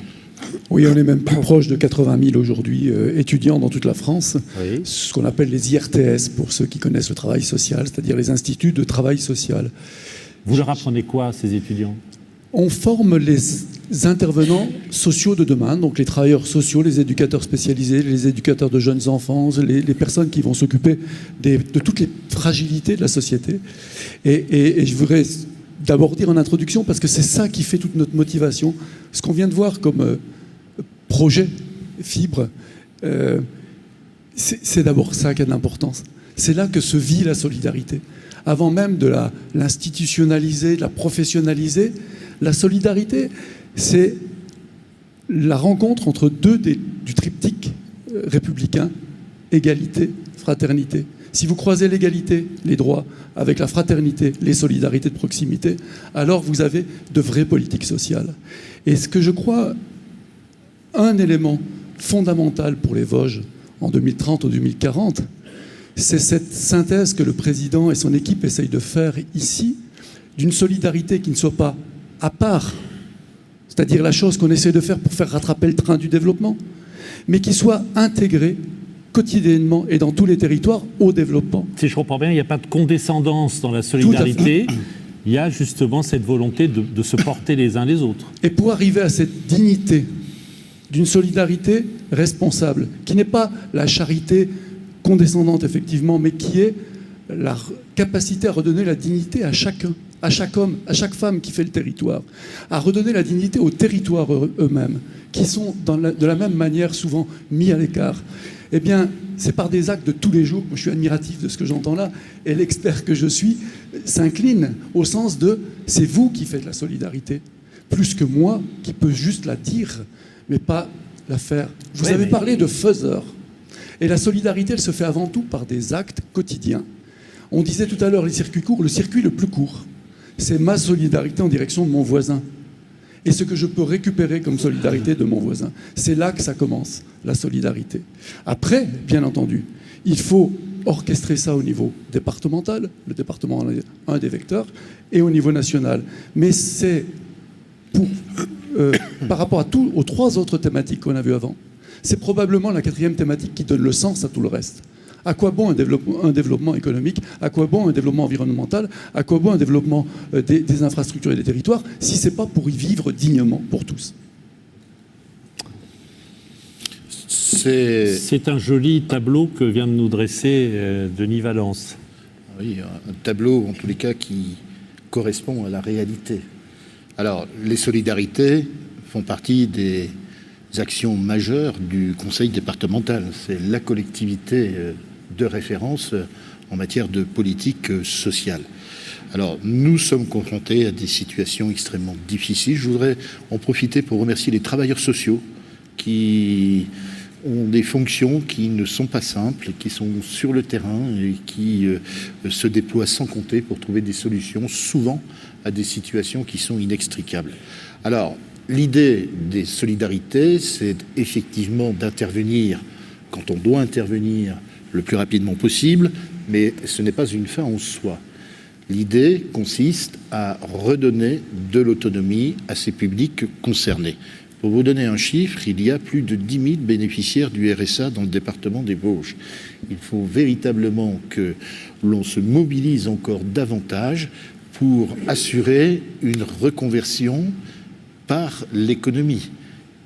Oui, on est même plus proche de 80 000 aujourd'hui étudiants dans toute la France, oui. Ce qu'on appelle les IRTS, pour ceux qui connaissent le travail social, c'est-à-dire les instituts de travail social. Vous leur apprenez quoi, ces étudiants ? On forme les intervenants sociaux de demain, donc les travailleurs sociaux, les éducateurs spécialisés, les éducateurs de jeunes enfants, les personnes qui vont s'occuper de toutes les fragilités de la société. Et je voudrais d'abord dire en introduction, parce que c'est ça qui fait toute notre motivation, ce qu'on vient de voir comme projet Fibre, c'est d'abord ça qui a de l'importance. C'est là que se vit la solidarité. Avant même de l'institutionnaliser, de la professionnaliser, la solidarité, c'est la rencontre entre deux du triptyque républicain, égalité, fraternité. Si vous croisez l'égalité, les droits, avec la fraternité, les solidarités de proximité, alors vous avez de vraies politiques sociales. Et ce que je crois, un élément fondamental pour les Vosges en 2030 ou 2040, c'est cette synthèse que le président et son équipe essayent de faire ici, d'une solidarité qui ne soit pas à part, c'est-à-dire la chose qu'on essaie de faire pour faire rattraper le train du développement, mais qui soit intégrée quotidiennement et dans tous les territoires au développement. Si je comprends bien, il n'y a pas de condescendance dans la solidarité, il y a justement cette volonté de se porter les uns les autres. Et pour arriver à cette dignité d'une solidarité responsable, qui n'est pas la charité condescendante effectivement, mais qui est la capacité à redonner la dignité à chacun, à chaque homme, à chaque femme qui fait le territoire, à redonner la dignité aux territoires eux-mêmes, qui sont de la même manière souvent mis à l'écart. Eh bien, c'est par des actes de tous les jours. Moi, je suis admiratif de ce que j'entends là, et l'expert que je suis s'incline au sens de « c'est vous qui faites la solidarité », plus que moi qui peux juste la dire, mais pas la faire. Vous avez parlé de faiseurs. Et la solidarité, elle se fait avant tout par des actes quotidiens. On disait tout à l'heure les circuits courts, le circuit le plus court, c'est ma solidarité en direction de mon voisin. Et ce que je peux récupérer comme solidarité de mon voisin. C'est là que ça commence, la solidarité. Après, bien entendu, il faut orchestrer ça au niveau départemental, le département en est un des vecteurs, et au niveau national. Mais c'est par rapport aux trois autres thématiques qu'on a vues avant, c'est probablement la quatrième thématique qui donne le sens à tout le reste. À quoi bon un développement économique? À quoi bon un développement environnemental? À quoi bon un développement des infrastructures et des territoires si ce n'est pas pour y vivre dignement pour tous? C'est un joli tableau que vient de nous dresser Denis Valence. Oui, un tableau en tous les cas qui correspond à la réalité. Alors, les solidarités font partie des actions majeures du conseil départemental. C'est la collectivité de référence en matière de politique sociale. Alors, nous sommes confrontés à des situations extrêmement difficiles. Je voudrais en profiter pour remercier les travailleurs sociaux qui ont des fonctions qui ne sont pas simples, qui sont sur le terrain et qui se déploient sans compter pour trouver des solutions, souvent à des situations qui sont inextricables. Alors, l'idée des solidarités, c'est effectivement d'intervenir quand on doit intervenir le plus rapidement possible, mais ce n'est pas une fin en soi. L'idée consiste à redonner de l'autonomie à ces publics concernés. Pour vous donner un chiffre, il y a plus de 10 000 bénéficiaires du RSA dans le département des Vosges. Il faut véritablement que l'on se mobilise encore davantage pour assurer une reconversion par l'économie.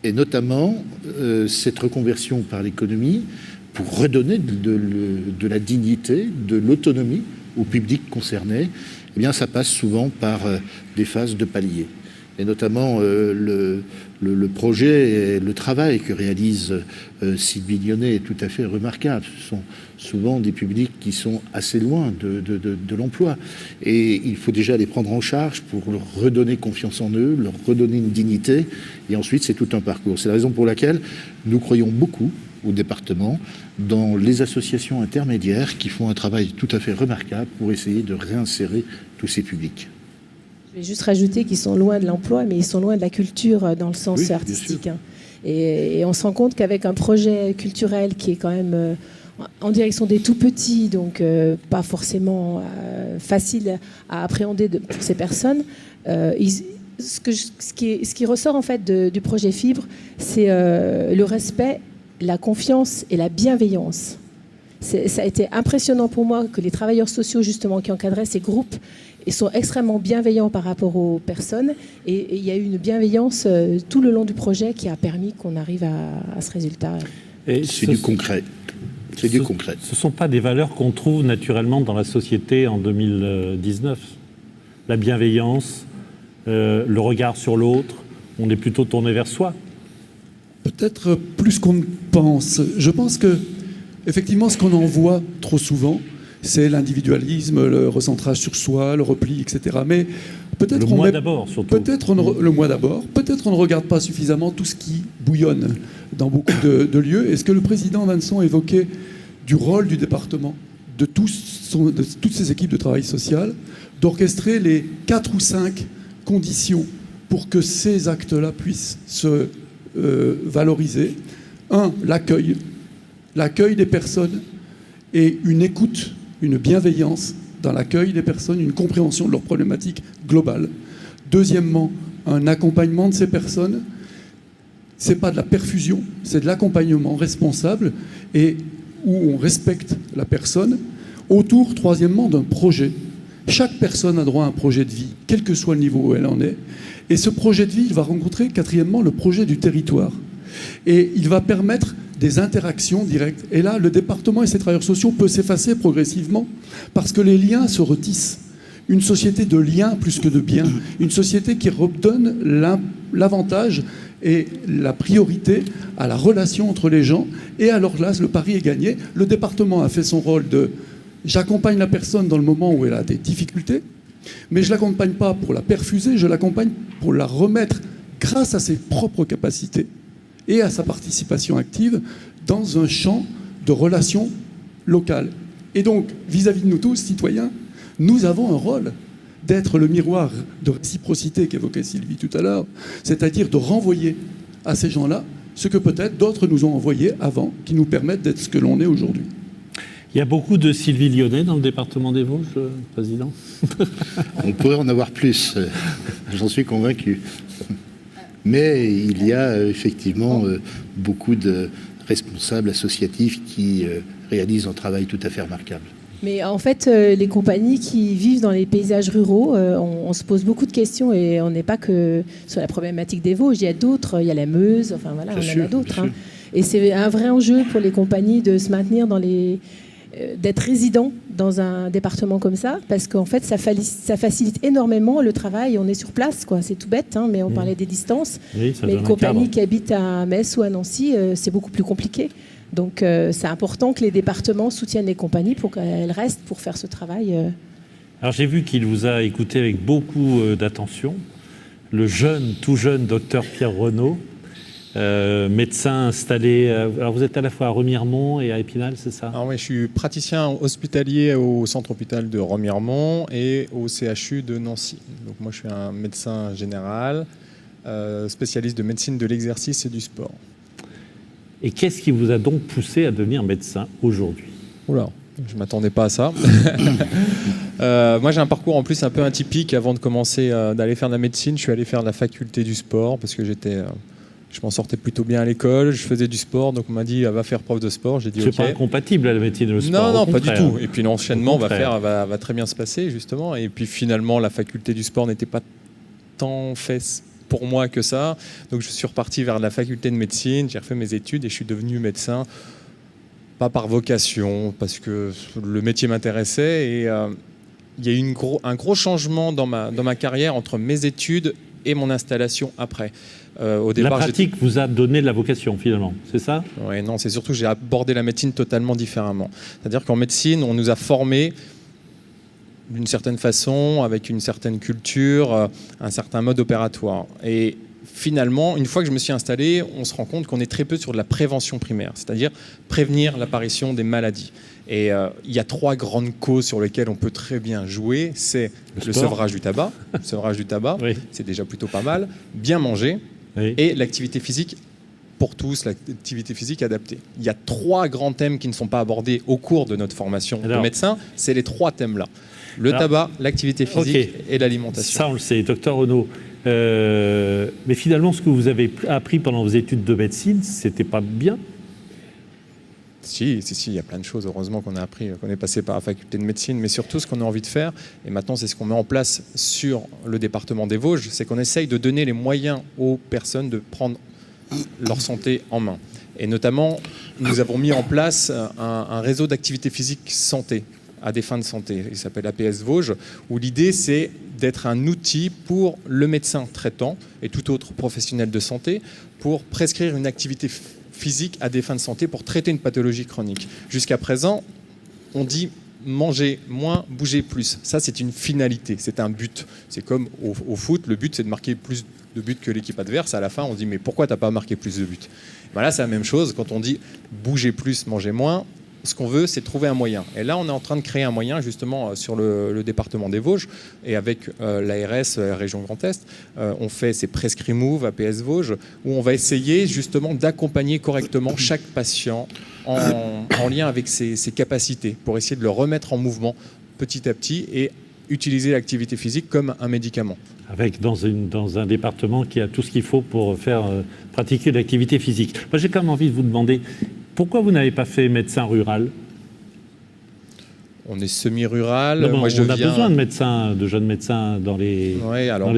Et notamment, cette reconversion par l'économie pour redonner de la dignité, de l'autonomie au public concerné, eh bien, ça passe souvent par des phases de palier. Et notamment le projet et le travail que réalise Sylvie Lyonnais est tout à fait remarquable. Ce sont souvent des publics qui sont assez loin de l'emploi. Et il faut déjà les prendre en charge pour leur redonner confiance en eux, leur redonner une dignité. Et ensuite, c'est tout un parcours. C'est la raison pour laquelle nous croyons beaucoup au département dans les associations intermédiaires qui font un travail tout à fait remarquable pour essayer de réinsérer tous ces publics. Je vais juste rajouter qu'ils sont loin de l'emploi, mais ils sont loin de la culture dans le sens artistique. Hein. Et on se rend compte qu'avec un projet culturel qui est quand même en direction des tout-petits, donc pas forcément facile à appréhender pour ces personnes, ce qui ressort en fait du projet Fibre, c'est le respect, la confiance et la bienveillance. Ça a été impressionnant pour moi que les travailleurs sociaux justement qui encadraient ces groupes sont extrêmement bienveillants par rapport aux personnes et il y a eu une bienveillance tout le long du projet qui a permis qu'on arrive à ce résultat. C'est du concret. C'est du concret. Ce ne sont pas des valeurs qu'on trouve naturellement dans la société en 2019. La bienveillance, le regard sur l'autre, on est plutôt tourné vers soi. Peut-être plus qu'on ne pense. Je pense que, effectivement, ce qu'on en voit trop souvent, c'est l'individualisme, le recentrage sur soi, le repli, etc. Mais peut-être le moi d'abord, surtout. Le moi d'abord. Peut-être on ne regarde pas suffisamment tout ce qui bouillonne dans beaucoup de lieux. Est-ce que le président Vincent évoquait du rôle du département, de toutes ces équipes de travail social, d'orchestrer les 4 ou 5 conditions pour que ces actes-là puissent se valoriser. 1, l'accueil des personnes et une écoute, une bienveillance dans l'accueil des personnes, une compréhension de leurs problématiques globales. Deuxièmement, un accompagnement de ces personnes. C'est pas de la perfusion, c'est de l'accompagnement responsable et où on respecte la personne. Autour, troisièmement, d'un projet. Chaque personne a droit à un projet de vie, quel que soit le niveau où elle en est. Et ce projet de vie, il va rencontrer, quatrièmement, le projet du territoire. Et il va permettre des interactions directes. Et là, le département et ses travailleurs sociaux peuvent s'effacer progressivement parce que les liens se retissent. Une société de liens plus que de biens. Une société qui redonne l'avantage et la priorité à la relation entre les gens. Et alors là, le pari est gagné. Le département a fait son rôle de « j'accompagne la personne dans le moment où elle a des difficultés », mais je ne l'accompagne pas pour la perfuser, je l'accompagne pour la remettre grâce à ses propres capacités et à sa participation active dans un champ de relations locales. Et donc, vis-à-vis de nous tous, citoyens, nous avons un rôle d'être le miroir de réciprocité qu'évoquait Sylvie tout à l'heure, c'est-à-dire de renvoyer à ces gens-là ce que peut-être d'autres nous ont envoyé avant, qui nous permettent d'être ce que l'on est aujourd'hui. Il y a beaucoup de Sylvie Lyonnais dans le département des Vosges, Président. On pourrait en avoir plus, j'en suis convaincu. Mais il y a effectivement beaucoup de responsables associatifs qui réalisent un travail tout à fait remarquable. Mais en fait, les compagnies qui vivent dans les paysages ruraux, on se pose beaucoup de questions et on n'est pas que sur la problématique des Vosges. Il y a d'autres, il y a la Meuse, enfin voilà, on en a d'autres. Hein. Et c'est un vrai enjeu pour les compagnies de se maintenir dans d'être résident dans un département comme ça, parce qu'en fait, ça facilite énormément le travail. On est sur place, quoi. C'est tout bête, hein, mais on parlait des distances. Oui, mais une compagnie qui habite à Metz ou à Nancy, c'est beaucoup plus compliqué. Donc, c'est important que les départements soutiennent les compagnies pour qu'elles restent pour faire ce travail Alors j'ai vu qu'il vous a écouté avec beaucoup d'attention. Le tout jeune docteur Pierre Renaud, médecin installé. Alors vous êtes à la fois à Remiremont et à Épinal, c'est ça? Alors oui, je suis praticien hospitalier au centre hôpital de Remiremont et au CHU de Nancy. Donc moi je suis un médecin général, spécialiste de médecine de l'exercice et du sport. Et qu'est-ce qui vous a donc poussé à devenir médecin aujourd'hui? Oula, je ne m'attendais pas à ça. Moi, j'ai un parcours en plus un peu atypique. Avant de commencer d'aller faire de la médecine, je suis allé faire de la faculté du sport parce que je m'en sortais plutôt bien à l'école. Je faisais du sport, donc on m'a dit va faire prof de sport. J'ai dit c'est ok. pas incompatible à la médecine et le sport. Non, pas du tout. Et puis l'enchaînement va très bien se passer justement. Et puis finalement, la faculté du sport n'était pas tant fait pour moi que ça. Donc je suis reparti vers la faculté de médecine. J'ai refait mes études et je suis devenu médecin. Pas par vocation, parce que le métier m'intéressait et il y a eu un gros changement dans ma carrière entre mes études et mon installation après. Au départ, la pratique vous a donné de la vocation finalement, c'est ça? Oui, non, c'est surtout que j'ai abordé la médecine totalement différemment. C'est-à-dire qu'en médecine, on nous a formés d'une certaine façon, avec une certaine culture, un certain mode opératoire. Et finalement, une fois que je me suis installé, on se rend compte qu'on est très peu sur de la prévention primaire, c'est-à-dire prévenir l'apparition des maladies. Et il y a 3 grandes causes sur lesquelles on peut très bien jouer. C'est le sevrage du tabac. Le sevrage du tabac, oui. C'est déjà plutôt pas mal. Bien manger, oui. Et l'activité physique pour tous, l'activité physique adaptée. Il y a 3 grands thèmes qui ne sont pas abordés au cours de notre formation de médecin. C'est les 3 thèmes-là. Le tabac, l'activité physique et l'alimentation. Ça, on le sait, docteur Renaud. Mais finalement, ce que vous avez appris pendant vos études de médecine, c'était pas bien? Si, il y a plein de choses, heureusement qu'on a appris, qu'on est passé par la faculté de médecine, mais surtout ce qu'on a envie de faire, et maintenant c'est ce qu'on met en place sur le département des Vosges, c'est qu'on essaye de donner les moyens aux personnes de prendre leur santé en main. Et notamment, nous avons mis en place un réseau d'activité physique santé, à des fins de santé. Il s'appelle APS Vosges, où l'idée c'est d'être un outil pour le médecin traitant et tout autre professionnel de santé pour prescrire une activité physique à des fins de santé pour traiter une pathologie chronique. Jusqu'à présent, on dit manger moins, bouger plus. Ça, c'est une finalité, c'est un but. C'est comme au foot, le but c'est de marquer plus de buts que l'équipe adverse. À la fin, on dit mais pourquoi t'as pas marqué plus de buts? Ben là, c'est la même chose. Quand on dit bouger plus, manger moins, ce qu'on veut, c'est trouver un moyen. Et là, on est en train de créer un moyen, justement, sur le département des Vosges, et avec l'ARS, la région Grand Est, on fait ces Prescrimove, APS Vosges, où on va essayer, justement, d'accompagner correctement chaque patient en lien avec ses capacités, pour essayer de le remettre en mouvement petit à petit et utiliser l'activité physique comme un médicament. Avec dans un département qui a tout ce qu'il faut pour faire pratiquer l'activité physique. Moi, j'ai quand même envie de vous demander, pourquoi vous n'avez pas fait médecin rural? On est semi-rural. Moi, on a besoin de jeunes médecins dans les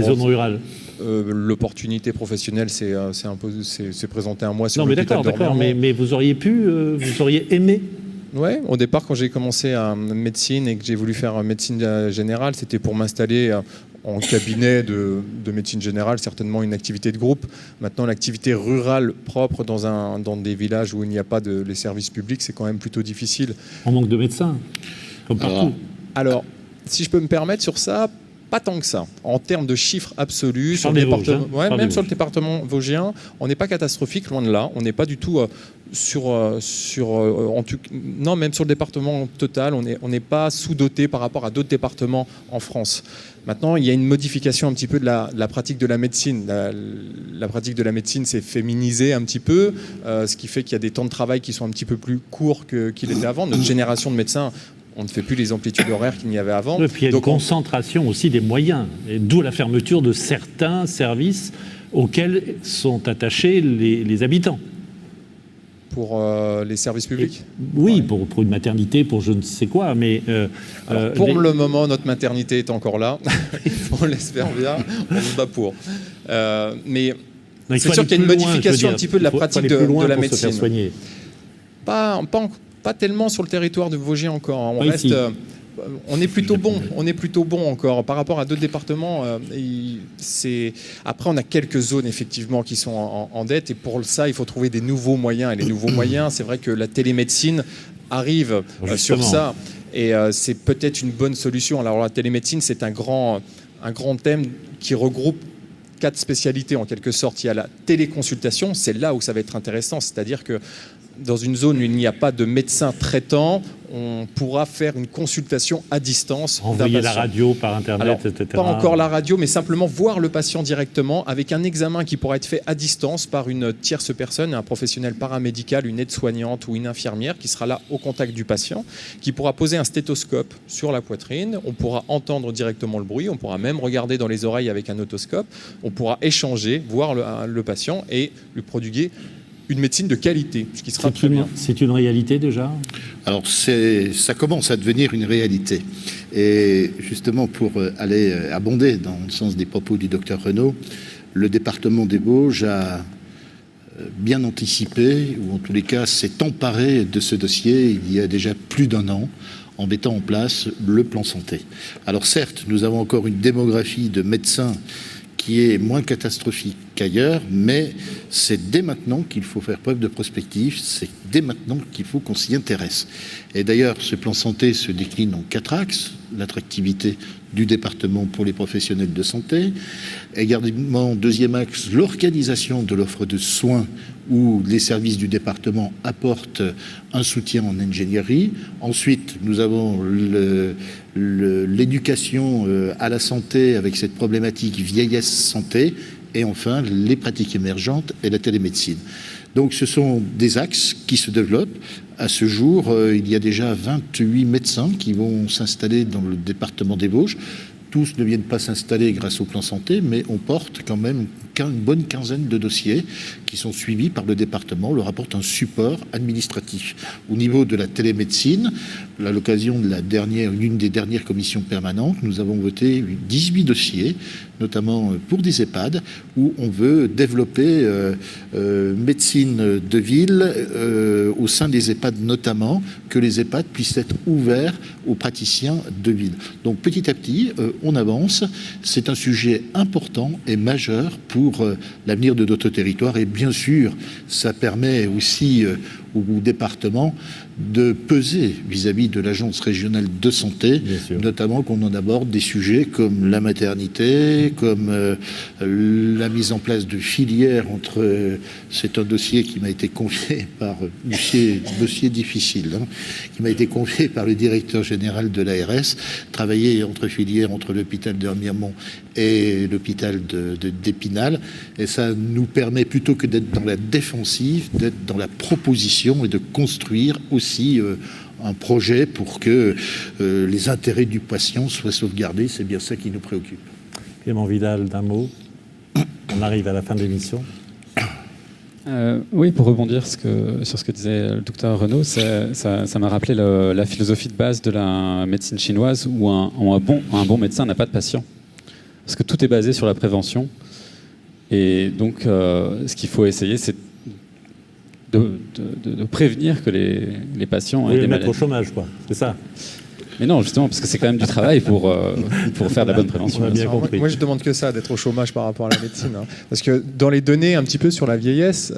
zones rurales. L'opportunité professionnelle s'est présentée à moi sur l'hôpital de Remiremont. D'accord, mais vous auriez vous auriez aimé? Oui, au départ, quand j'ai commencé à médecine et que j'ai voulu faire médecine générale, c'était pour m'installer en cabinet de médecine générale, certainement une activité de groupe. Maintenant, l'activité rurale propre dans des villages où il n'y a pas les services publics, c'est quand même plutôt difficile. On manque de médecins, comme partout. Alors, si je peux me permettre sur ça, pas tant que ça. En termes de chiffres absolus, sur le département vosgien, on n'est pas catastrophique, loin de là. On n'est pas du tout même sur le département total, on n'est pas sous-doté par rapport à d'autres départements en France. Maintenant, il y a une modification un petit peu de la pratique de la médecine. La pratique de la médecine s'est féminisée un petit peu, ce qui fait qu'il y a des temps de travail qui sont un petit peu plus courts qu'il était avant. Notre génération de médecins, on ne fait plus les amplitudes horaires qu'il y avait avant. Et puis il y a une concentration aussi des moyens, et d'où la fermeture de certains services auxquels sont attachés les habitants. Pour les services publics? Oui, pour une maternité, pour je ne sais quoi, mais... pour le moment, notre maternité est encore là. On l'espère bien, on se bat pour. Mais c'est sûr qu'il y a une modification un petit peu de la pratique de la médecine. Pas tellement sur le territoire de Vosgien encore. On est plutôt bon encore par rapport à d'autres départements. Après, on a quelques zones effectivement qui sont en dette, et pour ça, il faut trouver des nouveaux moyens. Et les nouveaux moyens, c'est vrai que la télémédecine arrive sur ça. Et c'est peut-être une bonne solution. Alors la télémédecine, c'est un grand thème qui regroupe 4 spécialités en quelque sorte. Il y a la téléconsultation, c'est là où ça va être intéressant, c'est-à-dire que dans une zone où il n'y a pas de médecin traitant, on pourra faire une consultation à distance. Envoyer la radio par Internet, alors, etc. Pas encore la radio, mais simplement voir le patient directement avec un examen qui pourra être fait à distance par une tierce personne, un professionnel paramédical, une aide-soignante ou une infirmière qui sera là au contact du patient, qui pourra poser un stéthoscope sur la poitrine. On pourra entendre directement le bruit, on pourra même regarder dans les oreilles avec un otoscope. On pourra échanger, voir le patient et lui prodiguer une médecine de qualité, ce qui sera très bien. C'est une réalité déjà ? Alors ça commence à devenir une réalité. Et justement, pour aller abonder dans le sens des propos du docteur Renaud, le département des Vosges a bien anticipé, ou en tous les cas s'est emparé de ce dossier il y a déjà plus d'1 an, en mettant en place le plan santé. Alors certes, nous avons encore une démographie de médecins qui est moins catastrophique qu'ailleurs, mais c'est dès maintenant qu'il faut faire preuve de prospective, c'est dès maintenant qu'il faut qu'on s'y intéresse. Et d'ailleurs, ce plan santé se décline en 4 axes: l'attractivité du département pour les professionnels de santé, également, deuxième axe, l'organisation de l'offre de soins où les services du département apportent un soutien en ingénierie. Ensuite, nous avons l'éducation à la santé avec cette problématique vieillesse santé, et enfin les pratiques émergentes et la télémédecine. Donc ce sont des axes qui se développent. À ce jour, il y a déjà 28 médecins qui vont s'installer dans le département des Vosges. Tous ne viennent pas s'installer grâce au plan santé, mais on porte quand même une bonne quinzaine de dossiers qui sont suivis par le département. On leur apporte un support administratif. Au niveau de la télémédecine, à l'occasion de l'une des dernières commissions permanentes, nous avons voté 18 dossiers, notamment pour des EHPAD, où on veut développer médecine de ville au sein des EHPAD notamment, que les EHPAD puissent être ouverts aux praticiens de ville. Donc petit à petit, on avance. C'est un sujet important et majeur pour l'avenir de notre territoire. Et bien sûr, ça permet aussi au département de peser vis-à-vis de l'agence régionale de santé, notamment qu'on en aborde des sujets comme la maternité, comme la mise en place de filières entre... c'est un dossier qui m'a été confié par... dossier difficile, hein, qui m'a été confié par le directeur général de l'ARS, travailler entre filières entre l'hôpital de Remiremont et l'hôpital d'Épinal. Et ça nous permet, plutôt que d'être dans la défensive, d'être dans la proposition et de construire aussi un projet pour que les intérêts du patient soient sauvegardés. C'est bien ça qui nous préoccupe. Clément Vidal, d'un mot. On arrive à la fin de l'émission. Oui, pour rebondir sur ce que disait le docteur Renaud, ça m'a rappelé la philosophie de base de la médecine chinoise où un bon médecin n'a pas de patient. Parce que tout est basé sur la prévention. Et donc, ce qu'il faut essayer, c'est de prévenir que les patients aient des maladies. Mettre au chômage, quoi. C'est ça. Mais non, justement, parce que c'est quand même du travail pour faire de la bonne prévention. On a bien compris. Moi, je demande que ça, d'être au chômage par rapport à la médecine. Hein. Parce que dans les données un petit peu sur la vieillesse,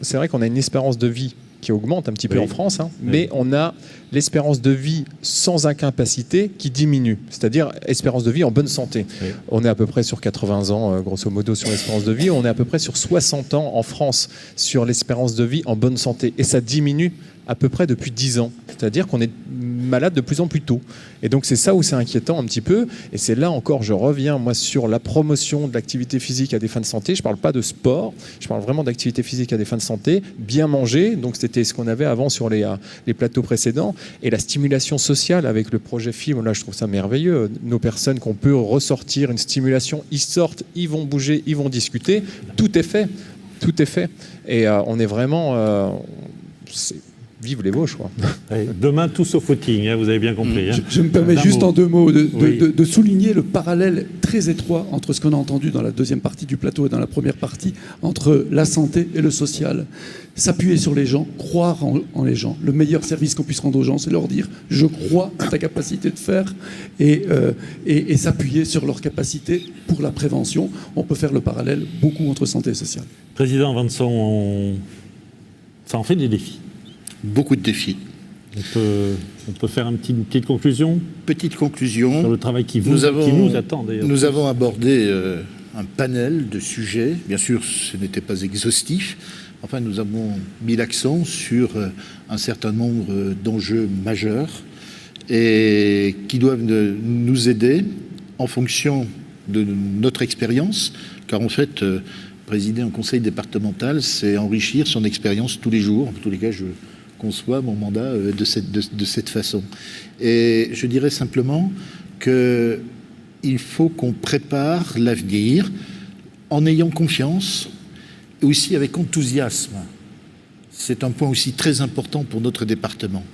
c'est vrai qu'on a une espérance de vie qui augmente un petit peu en France, hein, mais on a l'espérance de vie sans incapacité qui diminue, c'est-à-dire espérance de vie en bonne santé. On est à peu près sur 80 ans, grosso modo, sur l'espérance de vie. On est à peu près sur 60 ans en France sur l'espérance de vie en bonne santé. Et ça diminue à peu près depuis 10 ans. C'est-à-dire qu'on est malade de plus en plus tôt. Et donc c'est ça où c'est inquiétant un petit peu. Et c'est là encore, je reviens moi sur la promotion de l'activité physique à des fins de santé. Je ne parle pas de sport, je parle vraiment d'activité physique à des fins de santé. Bien manger, donc c'était ce qu'on avait avant sur les plateaux précédents. Et la stimulation sociale avec le projet FIM, là je trouve ça merveilleux. Nos personnes qu'on peut ressortir une stimulation, ils sortent, ils vont bouger, ils vont discuter. Tout est fait. Tout est fait. Et on est vraiment... vive les Vosges, quoi. Demain, tous au footing, hein, vous avez bien compris. Hein. Je me permets juste en 2 mots de souligner le parallèle très étroit entre ce qu'on a entendu dans la deuxième partie du plateau et dans la première partie, entre la santé et le social. S'appuyer sur les gens, croire en les gens. Le meilleur service qu'on puisse rendre aux gens, c'est leur dire « je crois en ta capacité de faire » et s'appuyer sur leur capacité pour la prévention. On peut faire le parallèle beaucoup entre santé et social. Président Vincent, ça en fait des défis. Beaucoup de défis. On peut faire une petite conclusion. Petite conclusion. Sur le travail qui nous attend d'ailleurs. Nous avons abordé un panel de sujets. Bien sûr, ce n'était pas exhaustif. Enfin, nous avons mis l'accent sur un certain nombre d'enjeux majeurs et qui doivent nous aider en fonction de notre expérience, car en fait, présider un conseil départemental, c'est enrichir son expérience tous les jours. En tous les cas, je conçois mon mandat de cette façon. Et je dirais simplement qu'il faut qu'on prépare l'avenir en ayant confiance et aussi avec enthousiasme. C'est un point aussi très important pour notre département.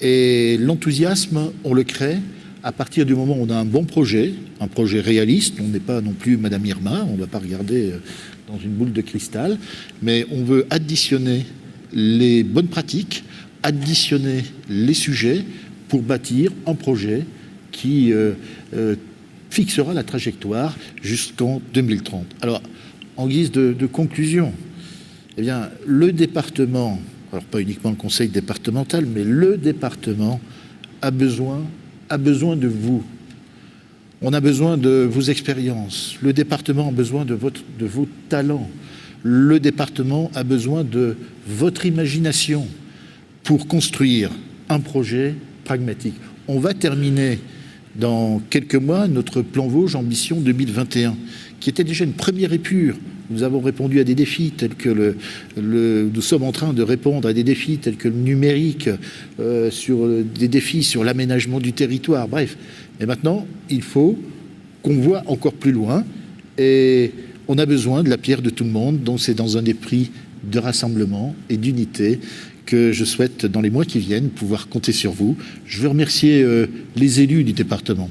Et l'enthousiasme, on le crée à partir du moment où on a un bon projet, un projet réaliste. On n'est pas non plus Madame Irma, on ne va pas regarder dans une boule de cristal, mais on veut additionner les bonnes pratiques, additionner les sujets pour bâtir un projet qui fixera la trajectoire jusqu'en 2030. Alors, en guise de conclusion, eh bien, le département, alors pas uniquement le conseil départemental, mais le département a besoin de vous. On a besoin de vos expériences. Le département a besoin de vos talents. Le département a besoin de votre imagination pour construire un projet pragmatique. On va terminer dans quelques mois notre plan Vosges Ambition 2021, qui était déjà une première épure. Nous avons répondu à des défis tels que nous sommes en train de répondre à des défis tels que le numérique, sur des défis sur l'aménagement du territoire, bref. Et maintenant, il faut qu'on voit encore plus loin et on a besoin de la pierre de tout le monde, donc c'est dans un esprit de rassemblement et d'unité que je souhaite, dans les mois qui viennent, pouvoir compter sur vous. Je veux remercier les élus du département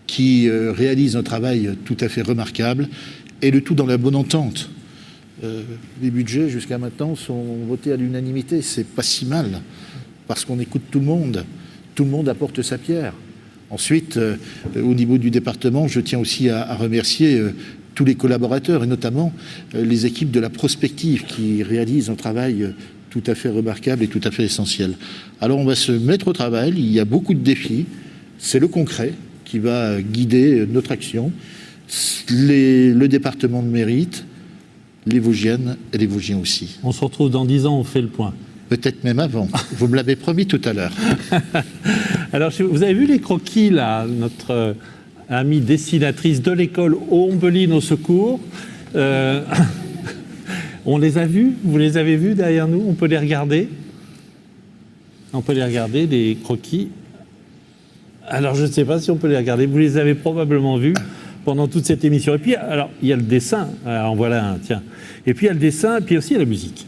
qui réalisent un travail tout à fait remarquable et le tout dans la bonne entente. Les budgets, jusqu'à maintenant, sont votés à l'unanimité. C'est pas si mal, parce qu'on écoute tout le monde apporte sa pierre. Ensuite, au niveau du département, je tiens aussi à remercier tous les collaborateurs, et notamment les équipes de la prospective qui réalisent un travail tout à fait remarquable et tout à fait essentiel. Alors on va se mettre au travail, il y a beaucoup de défis, c'est le concret qui va guider notre action. Le département le mérite, les Vosgiennes et les Vosgiens aussi. On se retrouve dans 10 ans, on fait le point. Peut-être même avant. Vous me l'avez promis tout à l'heure. Alors, vous avez vu les croquis, là, notre amie dessinatrice de l'école Ombeline au secours. On les a vus, vous les avez vus derrière nous, on peut les regarder. On peut les regarder, les croquis. Alors, je ne sais pas si on peut les regarder, vous les avez probablement vus pendant toute cette émission. Et puis, alors, il y a le dessin, alors, en voilà un, tiens. Et puis, il y a le dessin, et puis aussi, il y a la musique.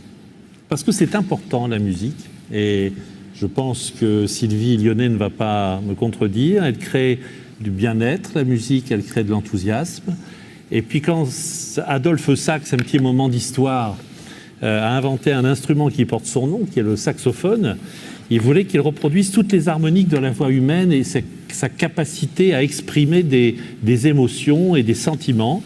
Parce que c'est important, la musique, et je pense que Sylvie Lyonnais ne va pas me contredire. Elle crée du bien-être, la musique, elle crée de l'enthousiasme. Et puis quand Adolphe Sax, un petit moment d'histoire, a inventé un instrument qui porte son nom, qui est le saxophone, il voulait qu'il reproduise toutes les harmoniques de la voix humaine et sa capacité à exprimer des émotions et des sentiments.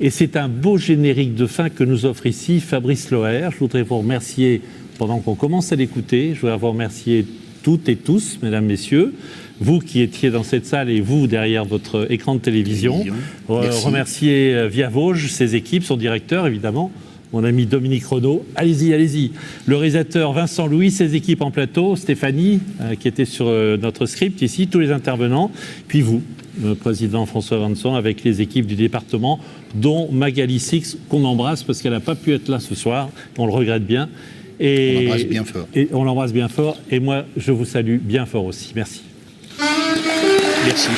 Et c'est un beau générique de fin que nous offre ici Fabrice Loher. Je voudrais vous remercier, pendant qu'on commence à l'écouter, je voudrais vous remercier toutes et tous, mesdames, messieurs, vous qui étiez dans cette salle et vous derrière votre écran de télévision. Remercier Via Vosges, ses équipes, son directeur évidemment, mon ami Dominique Renaud. Allez-y, allez-y. Le réalisateur Vincent Louis, ses équipes en plateau, Stéphanie qui était sur notre script ici, tous les intervenants, puis vous, le président François Vincent, avec les équipes du département, dont Magali Six, qu'on embrasse parce qu'elle n'a pas pu être là ce soir, on le regrette bien. Et, on l'embrasse bien fort. Et on l'embrasse bien fort, et moi je vous salue bien fort aussi. Merci. Merci.